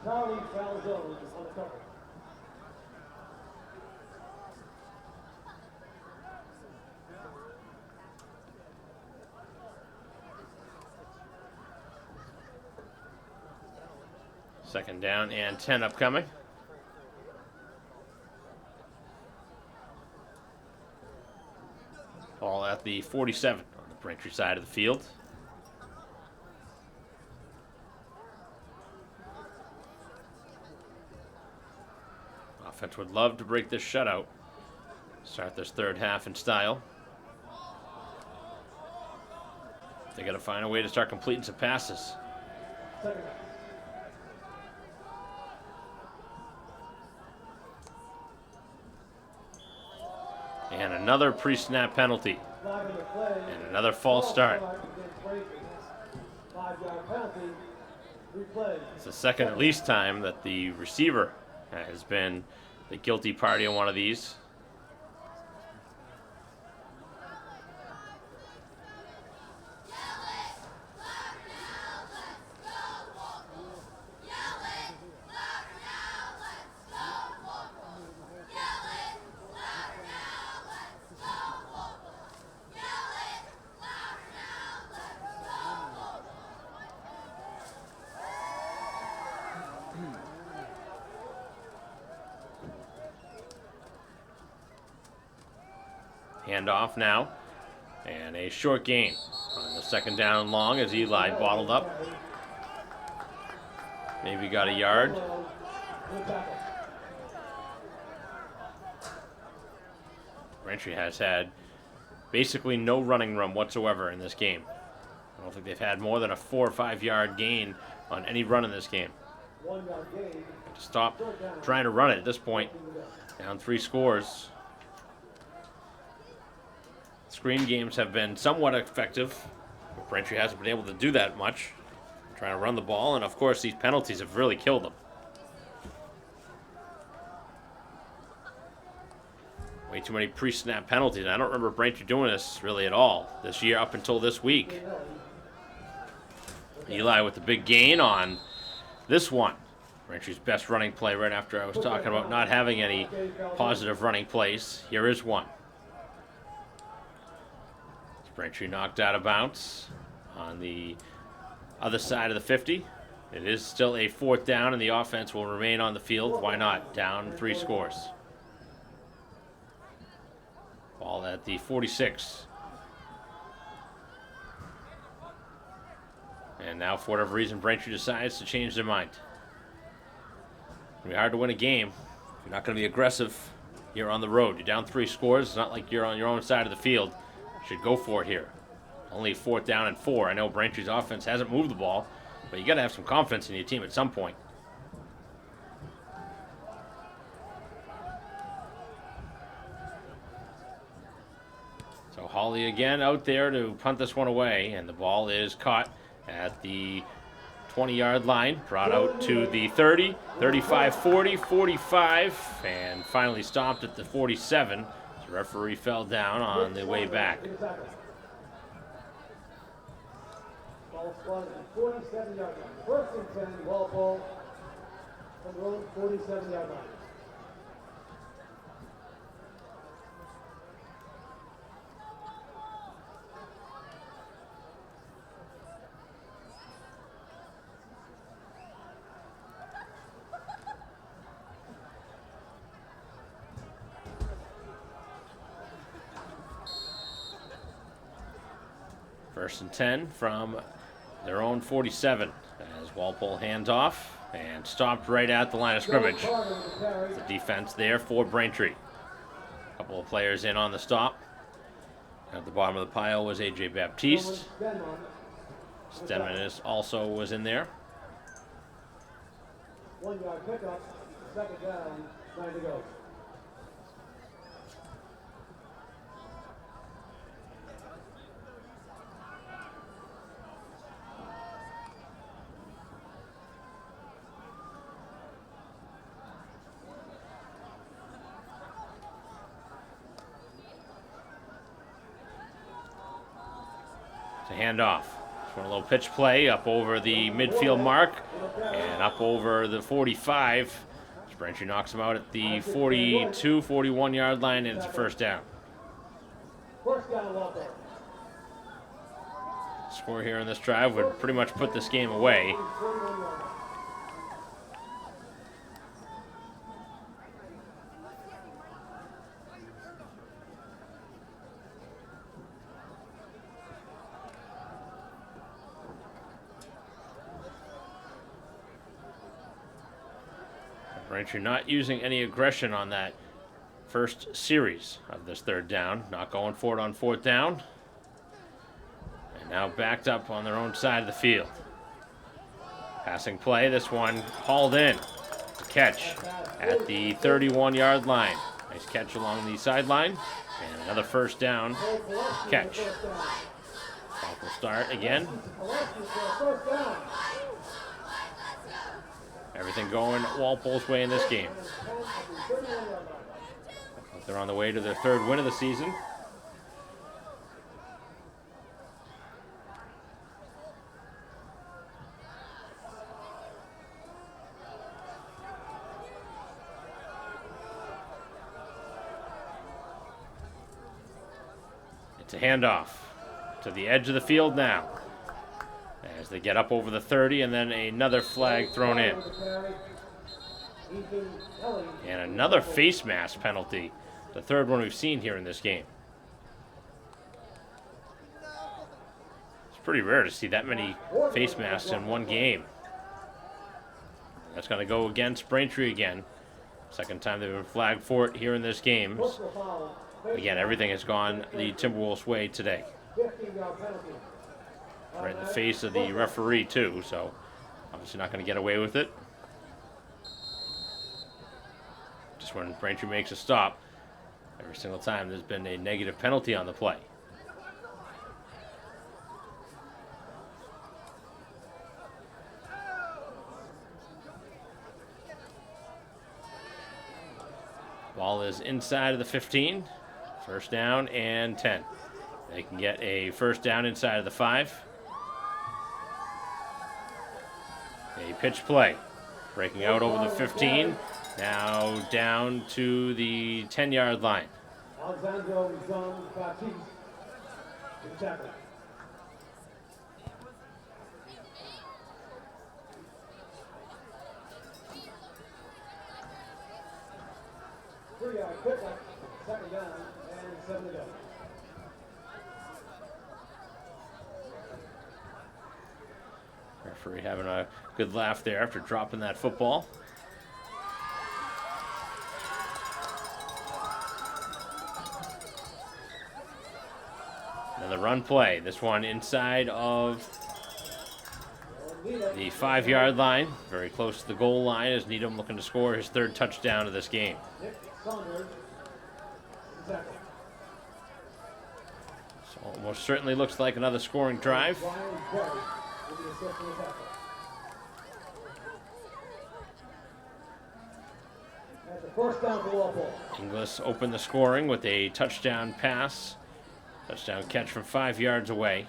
Charlie Falzone on the cover. Second down and 10 upcoming. Ball at the 47 on the Braintree side of the field. Offense would love to break this shutout. Start this third half in style. They got to find a way to start completing some passes. And another pre-snap penalty. And another false start. It's the second at least time that the receiver has been the guilty party on one of these. Handoff now, and a short gain on the second down and long as Eli bottled up. Maybe got a yard. Braintree has had basically no running room whatsoever in this game. I don't think they've had more than a 4 or 5 yard gain on any run in this game. Stop trying to run it at this point. Down 3 scores. Screen games have been somewhat effective, but Braintree hasn't been able to do that much. Trying to run the ball, and of course these penalties have really killed them. Way too many pre-snap penalties. I don't remember Braintree doing this really at all this year up until this week. Eli with the big gain on this one. Braintree's best running play right after I was talking about not having any positive running plays. Here is one. Braintree knocked out of bounds on the other side of the 50. It is still a 4th down, and the offense will remain on the field. Why not? Down 3 scores. Ball at the 46. And now, for whatever reason, Braintree decides to change their mind. It's going to be hard to win a game. If you're not going to be aggressive, you're on the road. You're down 3 scores. It's not like you're on your own side of the field. Should go for it here. Only 4th down and 4. I know Braintree's offense hasn't moved the ball, but you got to have some confidence in your team at some point. So Hawley again out there to punt this one away, and the ball is caught at the 20-yard line, brought out to the 30, 35, 40, 45, and finally stopped at the 47. The referee fell down on the way back. Ball spotted at 47-yard line. First and 10, Walpole from the own 47-yard line. First and 10 from their own 47 as Walpole hands off and stopped right at the line of scrimmage. The defense there for Braintree. A couple of players in on the stop. At the bottom of the pile was A.J. Baptiste. Stedman also was in there. 1 yard pickup, second down, 9 to go. To hand off. Just want a little pitch play up over the midfield mark and up over the 45. Braintree knocks him out at the 42, 41 yard line, and it's a first down. First down, Walpole. Score here on this drive would pretty much put this game away. Braintree not using any aggression on that first series of this third down. Not going for it on fourth down. And now backed up on their own side of the field. Passing play, this one hauled in. To catch at the 31-yard line. Nice catch along the sideline. And another first down catch. Clock will start again. Everything going Walpole's way in this game. They're on the way to their third win of the season. It's a handoff to the edge of the field now, as they get up over the 30, and then another flag thrown in. And another face mask penalty, the third one we've seen here in this game. It's pretty rare to see that many face masks in one game. That's going to go against Braintree again. Second time they've been flagged for it here in this game. Again, everything has gone the Timberwolves' way today. Right in the face of the referee, too, so obviously not going to get away with it. Just when Braintree makes a stop, every single time there's been a negative penalty on the play. Ball is inside of the 15. First down and 10. They can get a first down inside of the 5. A pitch play. Breaking out over the 15. Now down to the 10-yard line. Alexandro Baptiste, the tackle. Three-yard pickup, second down, and 7 to go. Referee having a good laugh there after dropping that football. Another run play. This one inside of the 5-yard line. Very close to the goal line as Needham looking to score his third touchdown of this game. Most certainly looks like another scoring drive. First down for Walpole. Inglis opened the scoring with a touchdown pass. Touchdown catch from 5 yards away.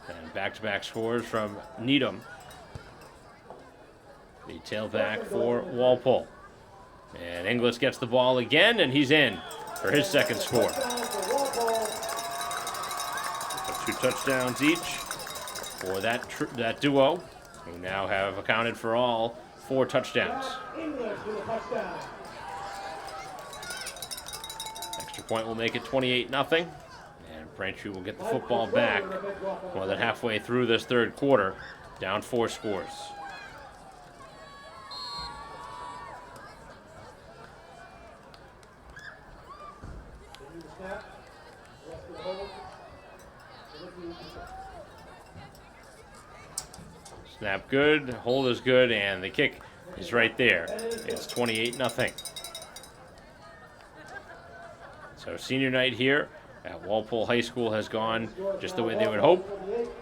And back-to-back scores from Needham, the tailback for Walpole. And Inglis gets the ball again, and he's in for his second score. 2 touchdowns each for that duo, who now have accounted for all 4 touchdowns. Extra point will make it 28-0. And Braintree will get the football back more than halfway through this third quarter, down 4 scores. Snap good, hold is good, and the kick is right there. It's 28-0. So senior night here at Walpole High School has gone just the way they would hope,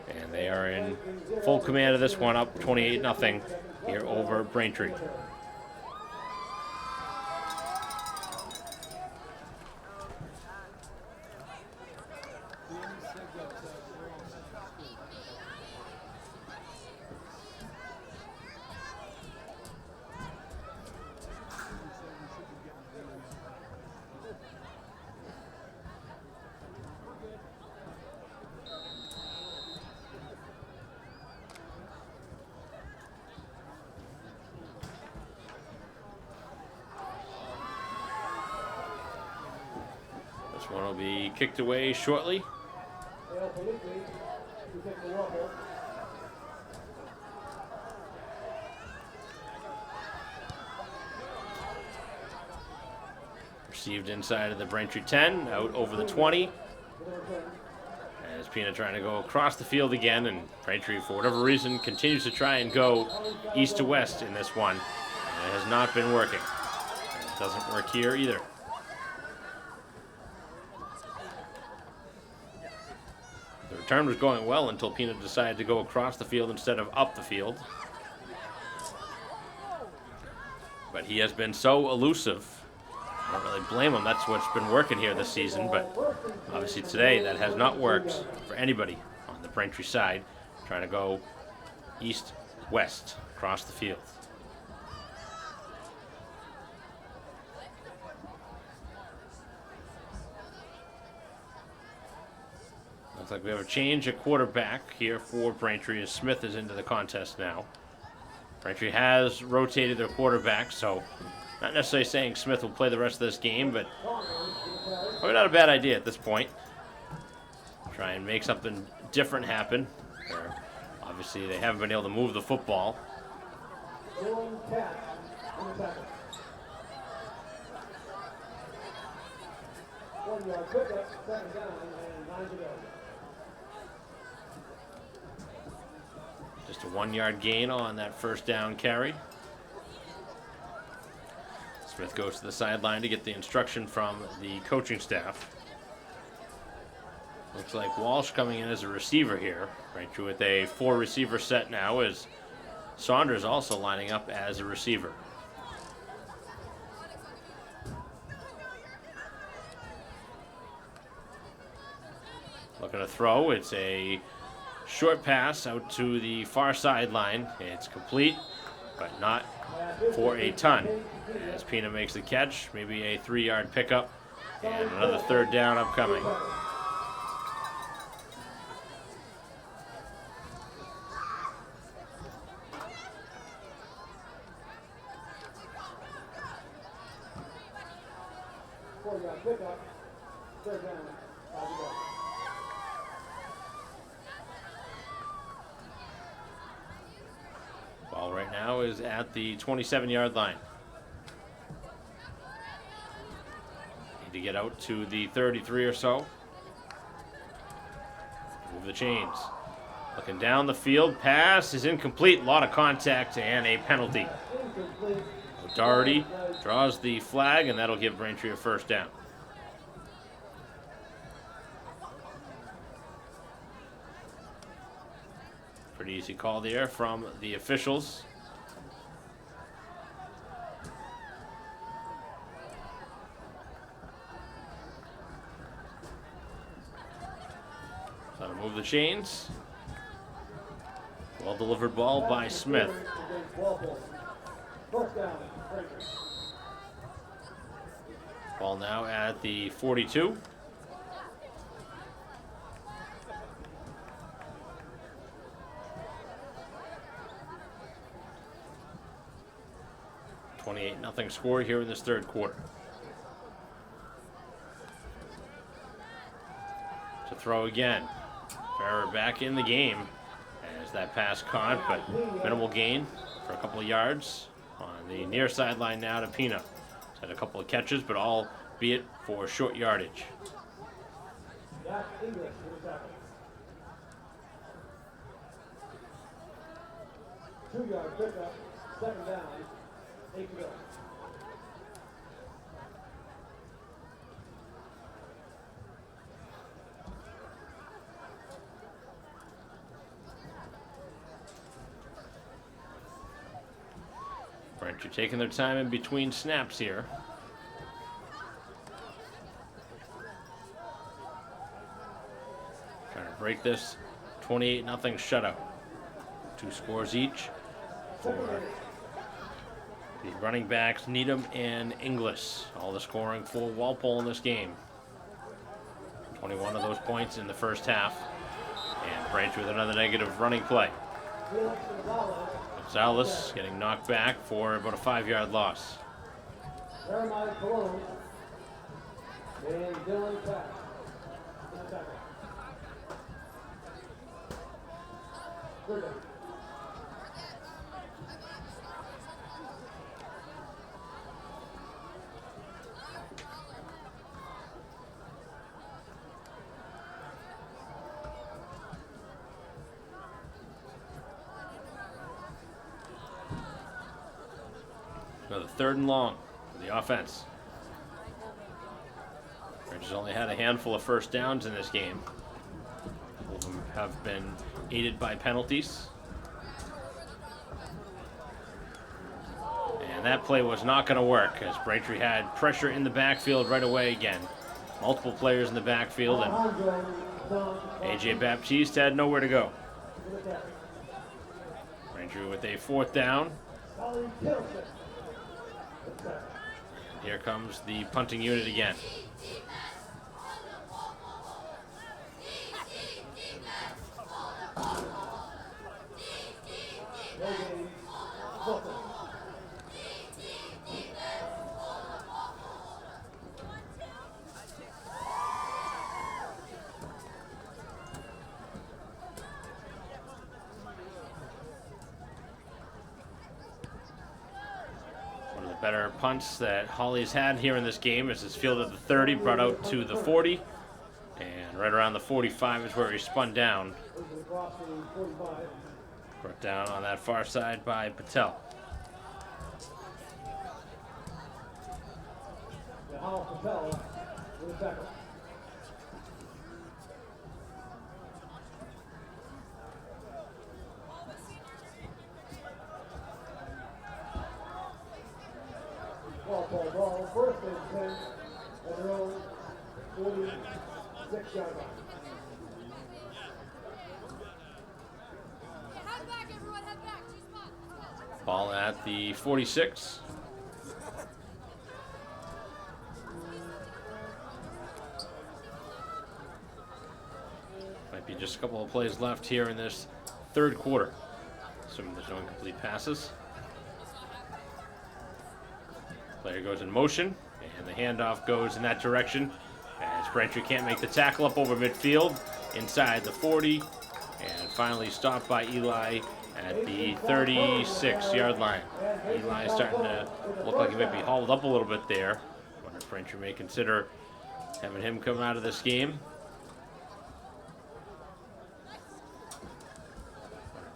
and they are in full command of this one, up 28-0 here over Braintree. This one will be kicked away shortly. Received inside of the Braintree 10, out over the 20. As Pina trying to go across the field again, and Braintree, for whatever reason, continues to try and go east to west in this one. And it has not been working. And it doesn't work here either. The return was going well until Pina decided to go across the field instead of up the field. But he has been so elusive. I don't really blame him. That's what's been working here this season. But obviously today that has not worked for anybody on the Braintree side, trying to go east-west across the field. Looks like we have a change at quarterback here for Braintree as Smith is into the contest now. Braintree has rotated their quarterback, so not necessarily saying Smith will play the rest of this game, but probably not a bad idea at this point. Try and make something different happen. Obviously, they haven't been able to move the football. 1-yard pickup, second down, and 9 to go. Just a 1-yard gain on that first down carry. Smith goes to the sideline to get the instruction from the coaching staff. Looks like Walsh coming in as a receiver here. Braintree with a 4-receiver set now, as Saunders also lining up as a receiver. Looking to throw. It's a short pass out to the far sideline. It's complete, but not for a ton. As Pina makes the catch, maybe a 3-yard pickup, and another third down upcoming. Pickup, third down, 5 to go. Ball right now is at the 27-yard line. Need to get out to the 33 or so. Move the chains. Looking down the field, pass is incomplete. A lot of contact and a penalty. Doherty draws the flag, and that'll give Braintree a first down. Pretty easy call there from the officials. So to move the chains. Well delivered ball by Smith. Walpole. First down, Braintree. Ball now at the 42. Nothing score here in this third quarter. To throw again. Farrer back in the game as that pass caught, but minimal gain for a couple of yards. On the near sideline now to Pina. He's had a couple of catches, but all be it for short yardage. English to the tackle. 2-yard pickup, second down, 8 to go. Braintree taking their time in between snaps here. Trying to break this 28-0 shutout. 2 scores each for the running backs Needham and Inglis. All the scoring for Walpole in this game. 21 of those points in the first half. And Braintree with another negative running play. Gonzalez getting knocked back for about a 5-yard loss. Jeremiah Cologne and Dylan Pack. Third down. Another 3rd and long for the offense. Rangers only had a handful of first downs in this game. A couple of them have been aided by penalties. And that play was not going to work as Braintree had pressure in the backfield right away again. Multiple players in the backfield, and AJ Baptiste had nowhere to go. Braintree with a 4th down. Here comes the punting unit again. Better punts that Hawley's had here in this game as it's fielded at the 30, brought out to the 40, and right around the 45 is where he spun down. Brought down on that far side by Patel. Patel with a tackle. Walpole ball, first and 10 at their own 46-yard line. Head back, everyone, head back. 2 spots. Ball at the 46. Might be just a couple of plays left here in this third quarter. Assuming there's no incomplete passes. Player goes in motion, and the handoff goes in that direction as Braintree can't make the tackle up over midfield inside the 40, and finally stopped by Eli at the 36-yard line. Eli starting to look like he might be hauled up a little bit there. Wonder if Braintree may consider having him come out of this game.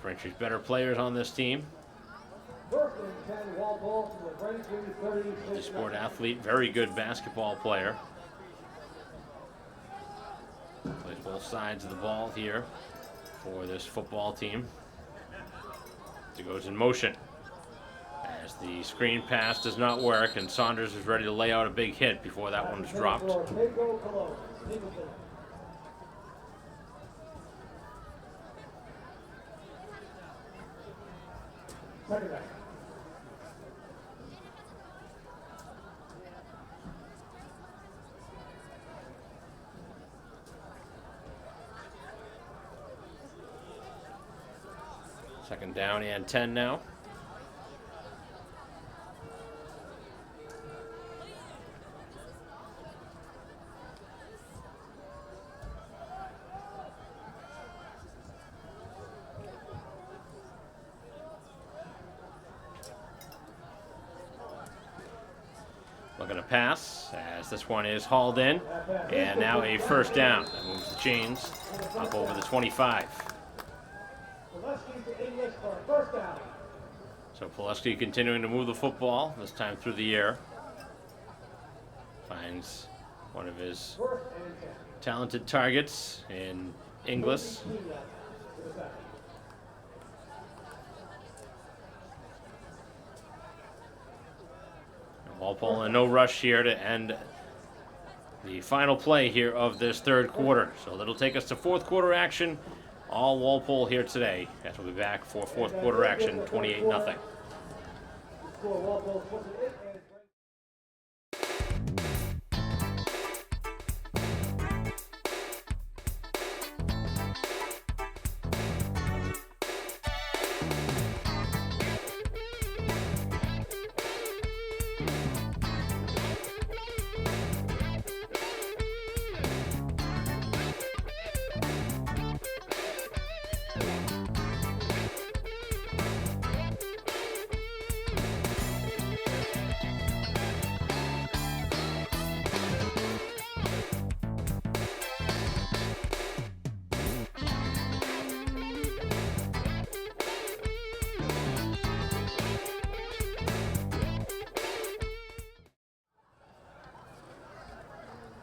Braintree's better players on this team. First and 10, Walpole from the Braintree 36. Sport athlete, very good basketball player. Plays both sides of the ball here for this football team. Safety goes in motion. As the screen pass does not work, and Saunders is ready to lay out a big hit before that one is dropped. Second down and 10 now. Looking to pass as this one is hauled in, and now a first down. That moves the chains up over the 25. So Pulaski continuing to move the football, this time through the air. Finds one of his talented targets in Inglis. Walpole in no rush here to end the final play here of this third quarter. So that'll take us to fourth quarter action. All Walpole here today, as we'll be back for fourth quarter action, 28-0.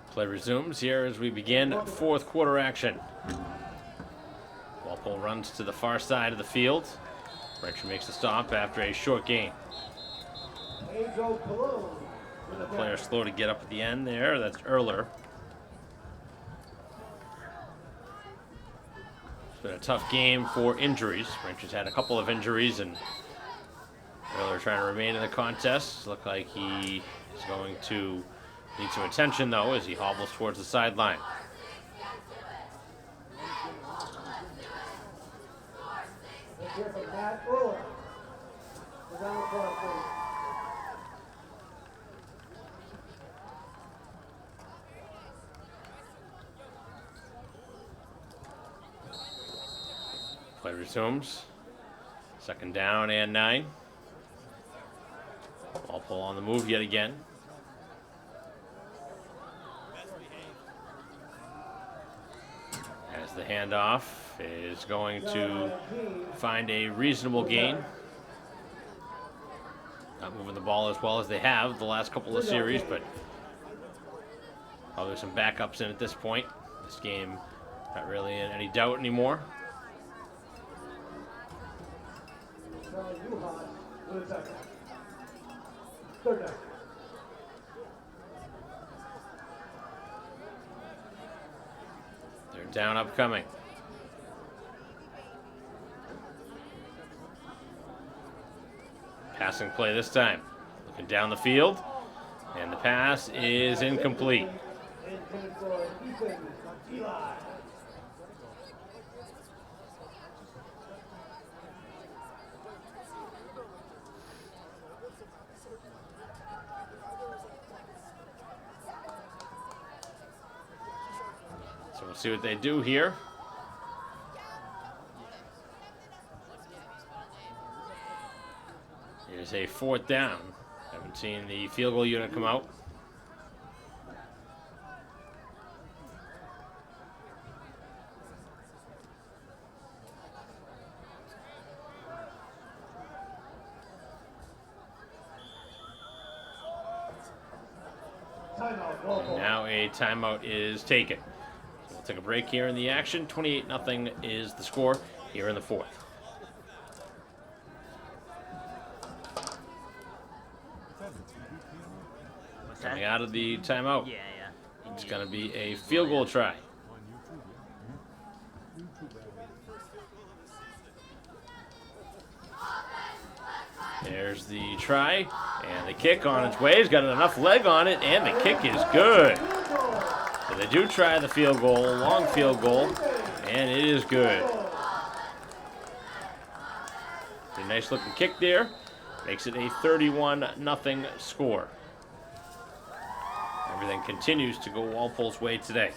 Play resumes here as we begin fourth quarter action. Walpole runs to the far side of the field. Braintree makes a stop after a short gain. And the player slow to get up at the end there. That's Erler. It's been a tough game for injuries. Braintree's had a couple of injuries, and Erler trying to remain in the contest. Look like he is going to need some attention, though, as he hobbles towards the sideline. Play resumes. Second down and 9. Walpole on the move yet again. As the handoff is going to find a reasonable gain. Not moving the ball as well as they have the last couple of series, but probably some backups in at this point. This game not really in any doubt anymore. Third down. They're down upcoming. Passing play this time. Looking down the field, and the pass is incomplete. So we'll see what they do here. Here's a fourth down. Haven't seen the field goal unit come out. And now a timeout is taken. So we'll take a break here in the action. 28-0 is the score here in the fourth. Coming out of the timeout. Yeah. It's going to be a field goal try. There's the try, and the kick on its way. He's got enough leg on it, and the kick is good. So they do try the field goal, long field goal, and it is good. A nice looking kick there. Makes it a 31-0 score. Everything continues to go Walpole's way today.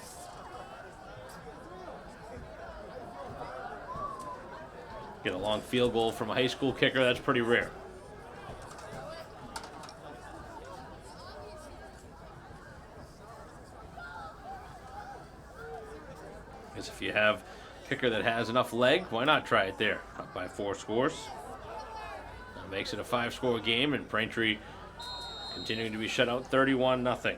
Get a long field goal from a high school kicker, that's pretty rare. Because if you have a kicker that has enough leg, why not try it there? Up by 4 scores. That makes it a 5-score game, and Braintree continuing to be shut out 31-0.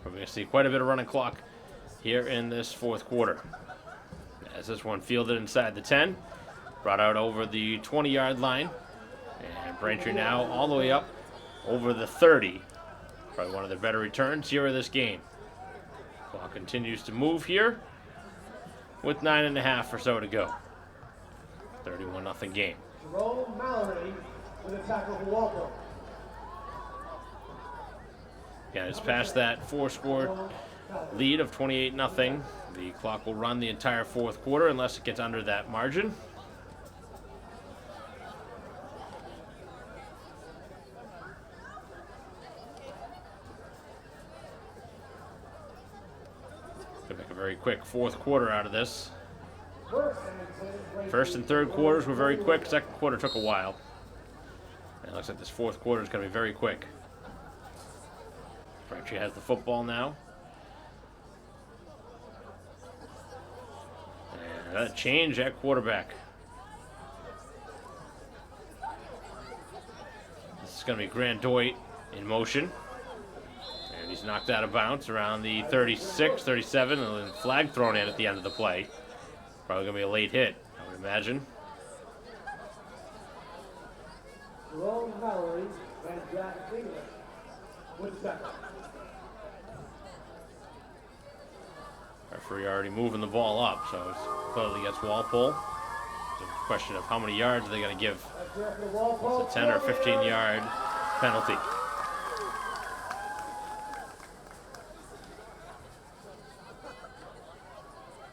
We're going to see quite a bit of running clock here in this fourth quarter. As this one fielded inside the 10, brought out over the 20-yard line, and Braintree now all the way up over the 30. Probably one of the better returns here of this game. Clock continues to move here with 9.5 or so to go. 31-0 game. Jerome Mallory with a tackle for Walpole. Yeah, it's past that 4-score lead of 28-0. The clock will run the entire fourth quarter unless it gets under that margin. Could make a very quick fourth quarter out of this. First and third quarters were very quick. Second quarter took a while. And it looks like this fourth quarter is going to be very quick. Braintree has the football now. And a change at quarterback. This is going to be Grant Doit in motion. And he's knocked out of bounds around the 36, 37, and then flag thrown in at the end of the play. Probably going to be a late hit, I would imagine. Jerome Mallory and Jack English with the tackle. Referee already moving the ball up, so it's clearly against Walpole. It's a question of how many yards are they going to give. It's a 10 or 15-yard penalty.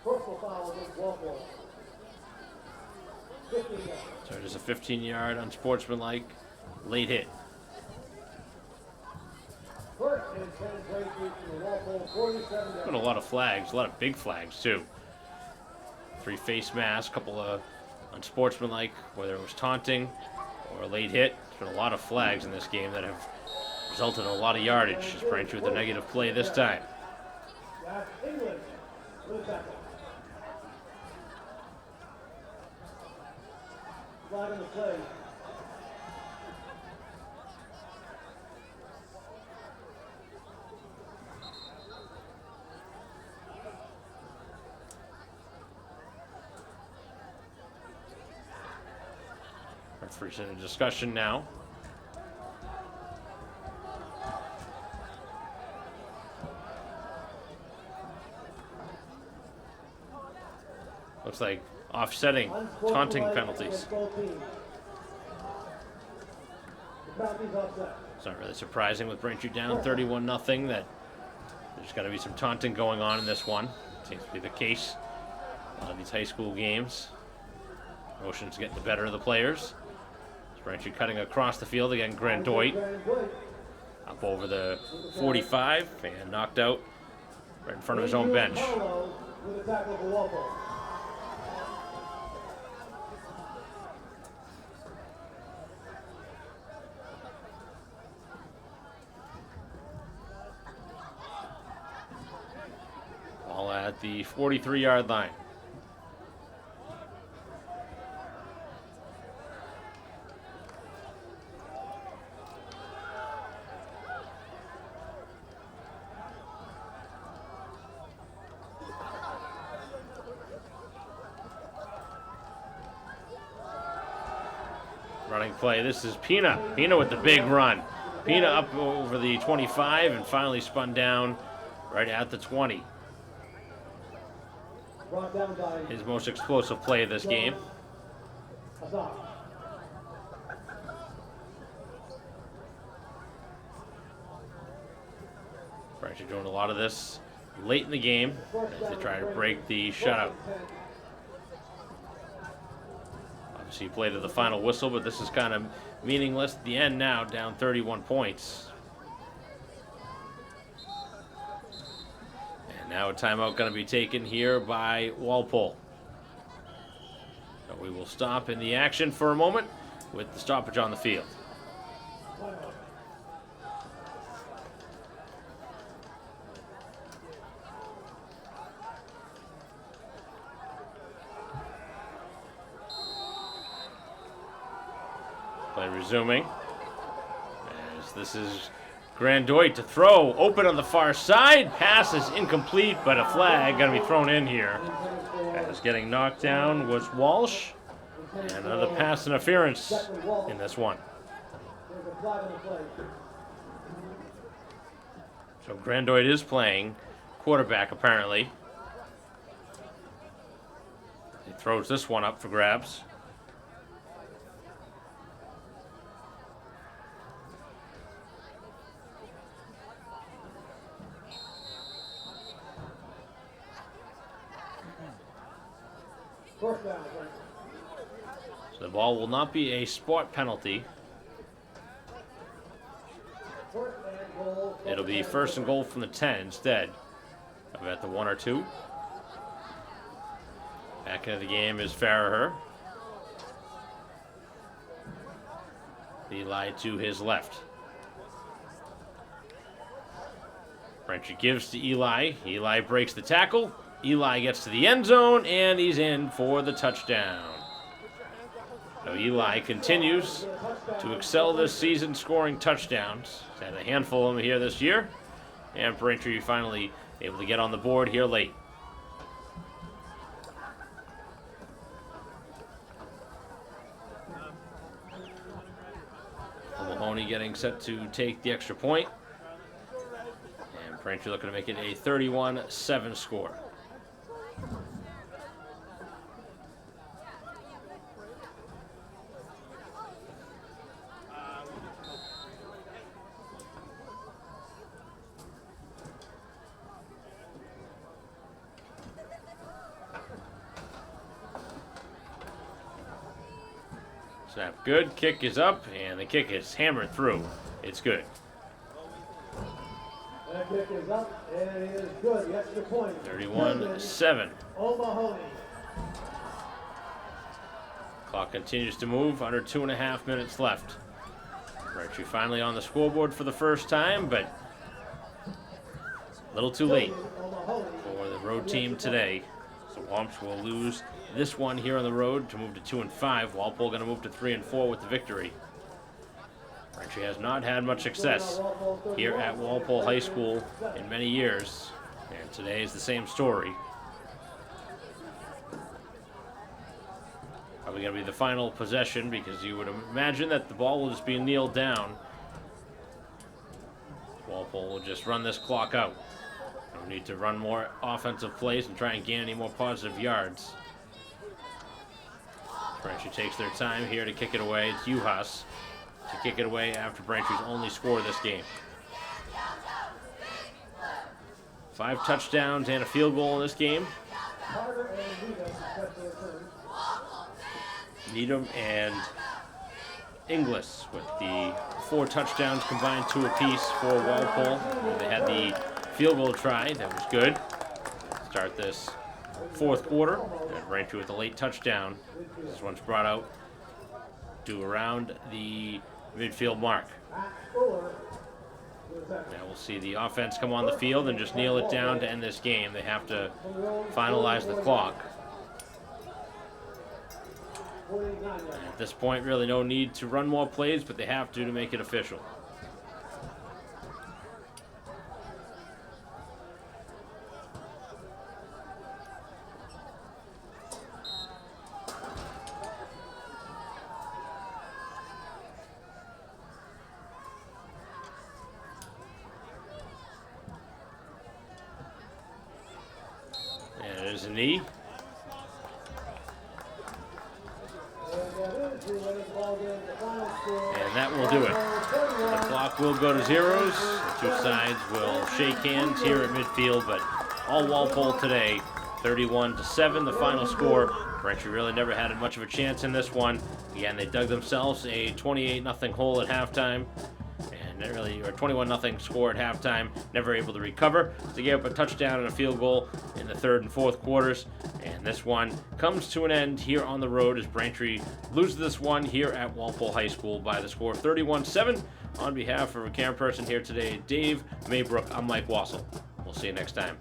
Personal foul against Walpole. 15 yards. So it is a 15-yard unsportsmanlike late hit. First and 10 Braintree from the Walpole 47 yards. Been a lot of flags, a lot of big flags too. 3 face masks, a couple of unsportsmanlike, whether it was taunting or a late hit. There's been a lot of flags in this game that have resulted in a lot of yardage. Just Braintree with a negative play this time. Jack English with the tackle. Flag on the play. Referee's in a discussion now. Looks like offsetting taunting penalties. It's not really surprising with Braintree down 31-0 that there's got to be some taunting going on in this one. Seems to be the case. A lot of these high school games. Emotions getting the better of the players. Braintree cutting across the field again. Grant Doit up over the 45 and knocked out right in front of his own bench. With a tackle for Walpole. All at the 43-yard line. Running play. This is Pina. Pina with the big run. Pina up over the 25 and finally spun down right at the 20. Brought down by His most explosive play of this game. Azar. Braintree doing a lot of this late in the game as they try to break the shutout. Obviously, he played to the final whistle, but this is kind of meaningless at the end now, down 31 points. And now a timeout going to be taken here by Walpole. So we will stop in the action for a moment with the stoppage on the field. Play resuming. As this is Grandoit to throw. Open on the far side. Pass is incomplete, but a flag going to be thrown in here. As getting knocked down was Walsh. And another pass interference in this one. There's a flag on the play. So Grandoit is playing quarterback apparently. He throws this one up for grabs. First down, Frank. So the ball will not be a spot penalty. First and goal. It'll be first and goal from the 10 instead of at the 1 or 2. Back into the game is Farraher. Eli to his left. Braintree gives to Eli. Eli breaks the tackle. Eli gets to the end zone, and he's in for the touchdown. So Eli continues to excel this season, scoring touchdowns. He's had a handful of them here this year, and Braintree finally able to get on the board here late. Mahoney getting set to take the extra point, and Braintree looking to make it a 31-7 score. Snap good, kick is up, and the kick is hammered through. It's good. That kick is up, and it is good. The extra point. 31-7. O'Mahony. Clock continues to move, under 2.5 minutes left. Braintree finally on the scoreboard for the first time, but a little too late for the road team today. So Womps will lose this one here on the road to move to 2-5. Walpole going to move to 3-4 with the victory. Braintree has not had much success here at Walpole High School in many years, and today is the same story. Probably going to be the final possession because you would imagine that the ball will just be kneeled down. Walpole will just run this clock out. Don't need to run more offensive plays and try and gain any more positive yards. Braintree takes their time here to kick it away. It's Uhas to kick it away after Braintree's only score this game. 5 touchdowns and a field goal in this game. Needham and Inglis with the 4 touchdowns combined, 2 apiece for Walpole. They had the field goal try, that was good. Start this fourth quarter, and Braintree with a late touchdown. This one's brought out to around the midfield mark. Now we'll see the offense come on the field and just kneel it down to end this game. They have to finalize the clock. At this point, really no need to run more plays, but they have to make it official. There's a knee. And that will do it. The clock will go to zeros. The two sides will shake hands here at midfield, but all Walpole today, 31-7, the final score. Braintree really never had much of a chance in this one. Again, they dug themselves a 28-0 hole at halftime. And really, or 21-0 score at halftime, never able to recover. They gave up a touchdown and a field goal in the third and fourth quarters. And this one comes to an end here on the road as Braintree loses this one here at Walpole High School by the score of 31-7. On behalf of a camera person here today, Dave Maybrook, I'm Mike Wassel. We'll see you next time.